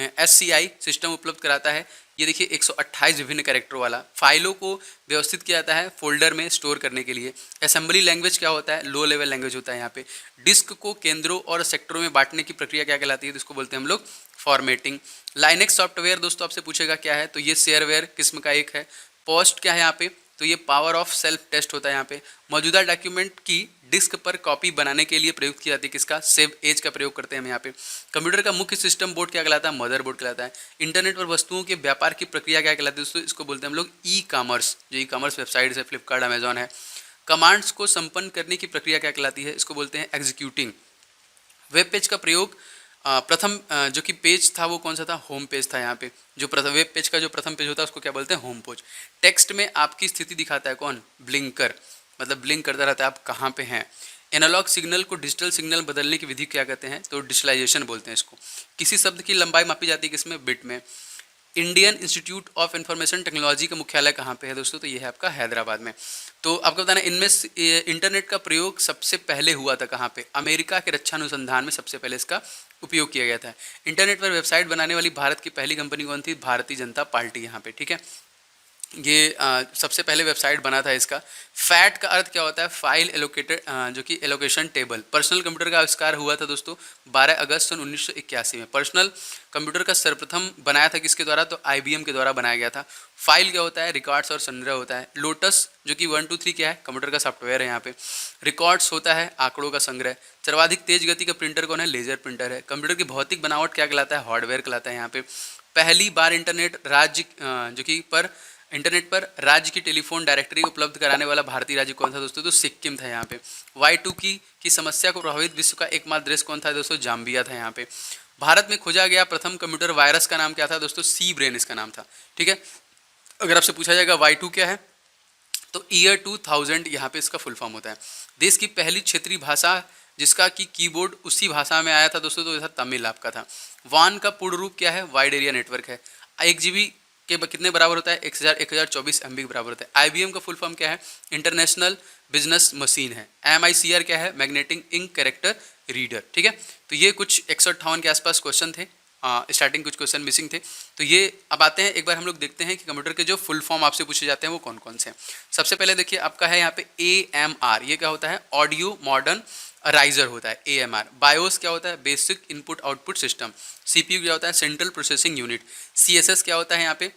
ASCII सिस्टम उपलब्ध कराता है। ये देखिए 128 विभिन्न कैरेक्टर वाला। फाइलों को व्यवस्थित किया जाता है फोल्डर में स्टोर करने के लिए। असेंबली लैंग्वेज क्या होता है, लो लेवल लैंग्वेज होता है यहाँ पे। डिस्क को केंद्रों और सेक्टरों में बांटने की प्रक्रिया क्या कहलाती है, तो इसको बोलते हैं हम लोग फॉर्मेटिंग। लाइनेक्स सॉफ्टवेयर दोस्तों आपसे पूछेगा क्या है, तो ये शेयरवेयर किस्म का एक है। पोस्ट क्या है यहाँ पे, तो ये पावर ऑफ सेल्फ टेस्ट होता है यहाँ पे। मौजूदा डॉक्यूमेंट की डिस्क पर कॉपी बनाने के लिए प्रयुक्त की जाती है किसका, सेव एज का प्रयोग करते हैं हम यहाँ पे। कंप्यूटर का मुख्य सिस्टम बोर्ड क्या कहलाता है, मदरबोर्ड कहलाता है। इंटरनेट पर वस्तुओं के व्यापार की प्रक्रिया क्या कहलाती है दोस्तों, इसको बोलते हैं हम लोग ई कॉमर्स। जो ई कॉमर्स वेबसाइट है, फ्लिपकार्ट, अमेजॉन है। कमांड्स को संपन्न करने की प्रक्रिया क्या कहलाती है, इसको बोलते हैं एग्जीक्यूटिंग। वेब पेज का प्रयोग प्रथम जो कि पेज था वो कौन सा था, होम पेज था। यहाँ पे जो प्रथम वेब पेज का जो प्रथम पेज होता है उसको क्या बोलते हैं, होम पेज। टेक्स्ट में आपकी स्थिति दिखाता है कौन, ब्लिंकर, मतलब ब्लिंक करता रहता है आप कहाँ पे हैं। एनालॉग सिग्नल को डिजिटल सिग्नल बदलने की विधि क्या कहते हैं, तो डिजिटलाइजेशन बोलते हैं इसको। किसी शब्द की लंबाई मापी जाती है किसमें, बिट में। Indian institute of information technology का मुख्यालय कहाँ पे है दोस्तों? तो ये है आपका हैदराबाद में। तो आपको बताना, इनमें इंटरनेट का प्रयोग सबसे पहले हुआ था कहाँ पे? अमेरिका के रक्षा अनुसंधान में सबसे पहले इसका उपयोग किया गया था। इंटरनेट पर वेबसाइट बनाने वाली भारत की पहली कंपनी कौन थी? भारतीय जनता पार्टी यहाँ पे, ठीक है। ये सबसे पहले वेबसाइट बना था इसका। फैट का अर्थ क्या होता है? फाइल एलोकेटेड, जो कि एलोकेशन टेबल। पर्सनल कंप्यूटर का आविष्कार हुआ था दोस्तों 12 अगस्त सन 1981 में। पर्सनल कंप्यूटर का सर्वप्रथम बनाया था किसके द्वारा? तो IBM के द्वारा बनाया गया था। फाइल क्या होता है? रिकॉर्ड्स और संग्रह होता है। लोटस जो कि 1 2 3 क्या है? कंप्यूटर का सॉफ्टवेयर है यहाँ पे। रिकॉर्ड्स होता है आंकड़ों का संग्रह। सर्वाधिक तेज गति का प्रिंटर कौन है? लेजर प्रिंटर है। कंप्यूटर की भौतिक बनावट क्या कहलाता है? हार्डवेयर कहलाता है यहाँ पे। पहली बार इंटरनेट राज्य जो कि पर इंटरनेट पर राज्य की टेलीफोन डायरेक्टरी उपलब्ध कराने वाला भारतीय राज्य कौन था दोस्तों? तो सिक्किम था यहाँ पे। Y2K की समस्या को प्रभावित विश्व का एकमात्र देश कौन था दोस्तों? जाम्बिया था यहाँ पे। भारत में खोजा गया प्रथम कंप्यूटर वायरस का नाम क्या था दोस्तों? सी ब्रेन इसका नाम था, ठीक है। अगर आपसे पूछा जाएगा Y2 क्या है, तो ईयर 2000 यहाँ पे इसका फुल फॉर्म होता है। देश की पहली क्षेत्रीय भाषा जिसका कि कीबोर्ड उसी भाषा में आया था दोस्तों, तो यह तमिल आपका था। वान का पूर्ण रूप क्या है? वाइड एरिया नेटवर्क है। 1 GB के कितने बराबर होता है? 1024 MB के बराबर होता है। IBM का फुल फॉर्म क्या है? इंटरनेशनल बिजनेस मशीन है। MICR क्या है? मैग्नेटिक इंक कैरेक्टर रीडर, ठीक है। तो ये कुछ 158 के आसपास क्वेश्चन थे। स्टार्टिंग कुछ क्वेश्चन मिसिंग थे। तो ये अब आते हैं, एक बार हम लोग देखते हैं कि कंप्यूटर के जो फुल फॉर्म आपसे पूछे जाते हैं वो कौन कौन से हैं। सबसे पहले देखिए आपका है यहाँ पे AMR। ये क्या होता है? ऑडियो मॉडर्न राइजर होता है AMR। बायोस क्या होता है? Basic input output system. CPU क्या होता है? Central processing unit. CSS क्या होता है यहाँ पे?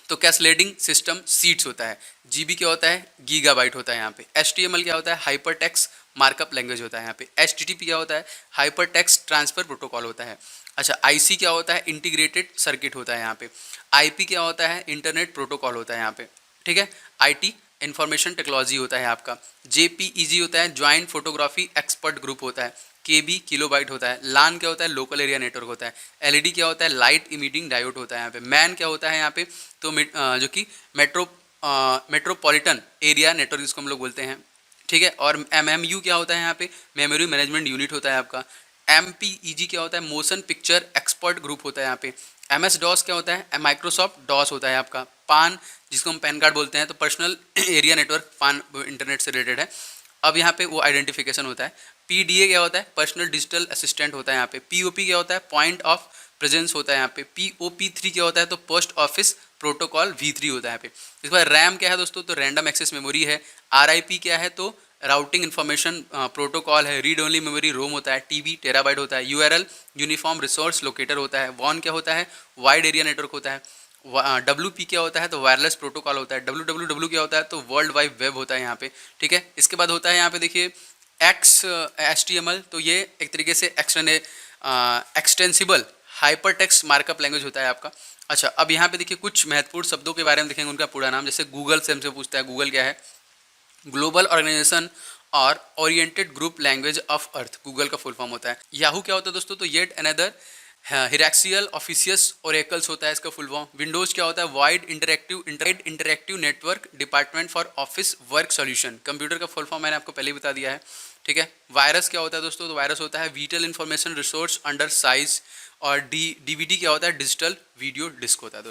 तो कैस्केडिंग सिस्टम सीट्स होता है। GB क्या होता है? गीगाबाइट होता है यहाँ पे। HTML क्या होता है? हाइपर टेक्स्ट मार्कअप लैंग्वेज होता है यहाँ पे। HTTP क्या होता है? हाइपर टेक्स्ट ट्रांसफर प्रोटोकॉल होता है। अच्छा, IC क्या होता है? इंटीग्रेटेड सर्किट होता है यहाँ पे। IP क्या होता है? इंटरनेट प्रोटोकॉल होता है यहाँ पे, ठीक है। IT इंफॉर्मेशन टेक्नोलॉजी होता है आपका। JPEG होता है ज्वाइंट फोटोग्राफी एक्सपर्ट ग्रुप होता है। KB किलोबाइट होता है। LAN क्या होता है? लोकल एरिया नेटवर्क होता है। LED क्या होता है? लाइट इमिटिंग डायोड होता है यहाँ पे। मैन क्या होता है यहाँ पे? तो जो कि मेट्रोपॉलिटन एरिया नेटवर्क जिसको हम लोग बोलते हैं, ठीक है। और MMU क्या होता है यहाँ पे? मेमोरी मैनेजमेंट यूनिट होता है आपका। MPEG क्या होता है? मोशन पिक्चर एक्सपर्ट ग्रुप होता है यहाँ पे। MS DOS क्या होता है? माइक्रोसॉफ्ट डॉस होता है आपका। पान जिसको हम पैन कार्ड बोलते हैं, तो पर्सनल एरिया नेटवर्क पान इंटरनेट से रिलेटेड है। अब यहाँ पे वो आइडेंटिफिकेशन होता है। PDA क्या होता है? पर्सनल डिजिटल असिस्टेंट होता है यहाँ पे। POP क्या होता है? पॉइंट ऑफ प्रेजेंस होता है यहाँ पे। POP3 क्या होता है? तो पोस्ट ऑफिस प्रोटोकॉल V3 होता है यहाँ पे। इस बार रैम क्या है दोस्तों? तो रैंडम एक्सेस मेमोरी है। RIP क्या है? तो राउटिंग इन्फॉर्मेशन प्रोटोकॉल है। रीड ओनली मेमोरी रोम होता है। TB टेराबाइट होता है। URL यूनिफॉर्म रिसोर्स लोकेटर होता है। वॉन क्या होता है? वाइड एरिया नेटवर्क होता है। WP क्या होता है? तो वायरलेस प्रोटोकॉल होता है। WWW क्या होता है? तो वर्ल्ड वाइड वेब होता है यहाँ पे, ठीक है। इसके बाद होता है यहाँ पे देखिए HTML। तो ये एक तरीके से extensible hyper text markup language होता है आपका। अच्छा, अब यहाँ पे देखिए कुछ महत्वपूर्ण शब्दों के बारे में देखेंगे, उनका पूरा नाम। जैसे गूगल से हमसे पूछता है, गूगल क्या है? ग्लोबल ऑर्गेनाइजेशन और oriented group language of earth, Google का फुल फॉर्म होता है। याहू क्या होता है दोस्तों? तो येट अनदर हिराक्सियल ऑफिशियस ओरेकल्स होता है इसका फुल फॉर्म। विंडोज क्या होता है? Wide interactive network department for office work solution. Computer का फुल फॉर्म मैंने आपको पहले ही बता दिया है, ठीक है। वायरस क्या होता है दोस्तों? तो वायरस होता है whittle information resource under size. और DVD क्या होता है? डिजिटल वीडियो डिस्क होता है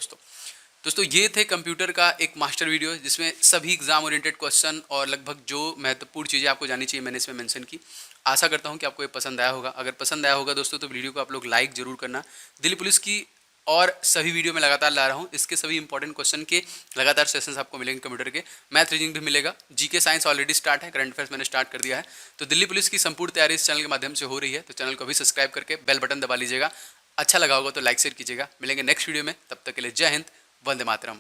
दोस्तों ये थे कंप्यूटर का एक मास्टर वीडियो, जिसमें सभी एग्जाम ओरिएंटेड क्वेश्चन और लगभग जो महत्वपूर्ण चीज़ें आपको जानी चाहिए मैंने इसमें मेंशन की। आशा करता हूं कि आपको ये पसंद आया होगा। अगर पसंद आया होगा दोस्तों तो वीडियो को आप लोग लाइक जरूर करना। दिल्ली पुलिस की और सभी वीडियो में लगातार ला रहा हूँ, इसके सभी इंपॉर्टेंट क्वेश्चन के लगातार सेशंस आपको मिलेंगे कंप्यूटर के। मैथ रीजनिंग भी मिलेगा। GK साइंस ऑलरेडी स्टार्ट है, करंट अफेयर्स मैंने स्टार्ट कर दिया है। तो दिल्ली पुलिस की संपूर्ण तैयारी इस चैनल के माध्यम से हो रही है, तो चैनल को भी सब्सक्राइब करके बेल बटन दबा लीजिएगा। अच्छा लगा होगा तो लाइक शेयर कीजिएगा। मिलेंगे नेक्स्ट वीडियो में, तब तक के लिए जय हिंद, वंदे मातरम।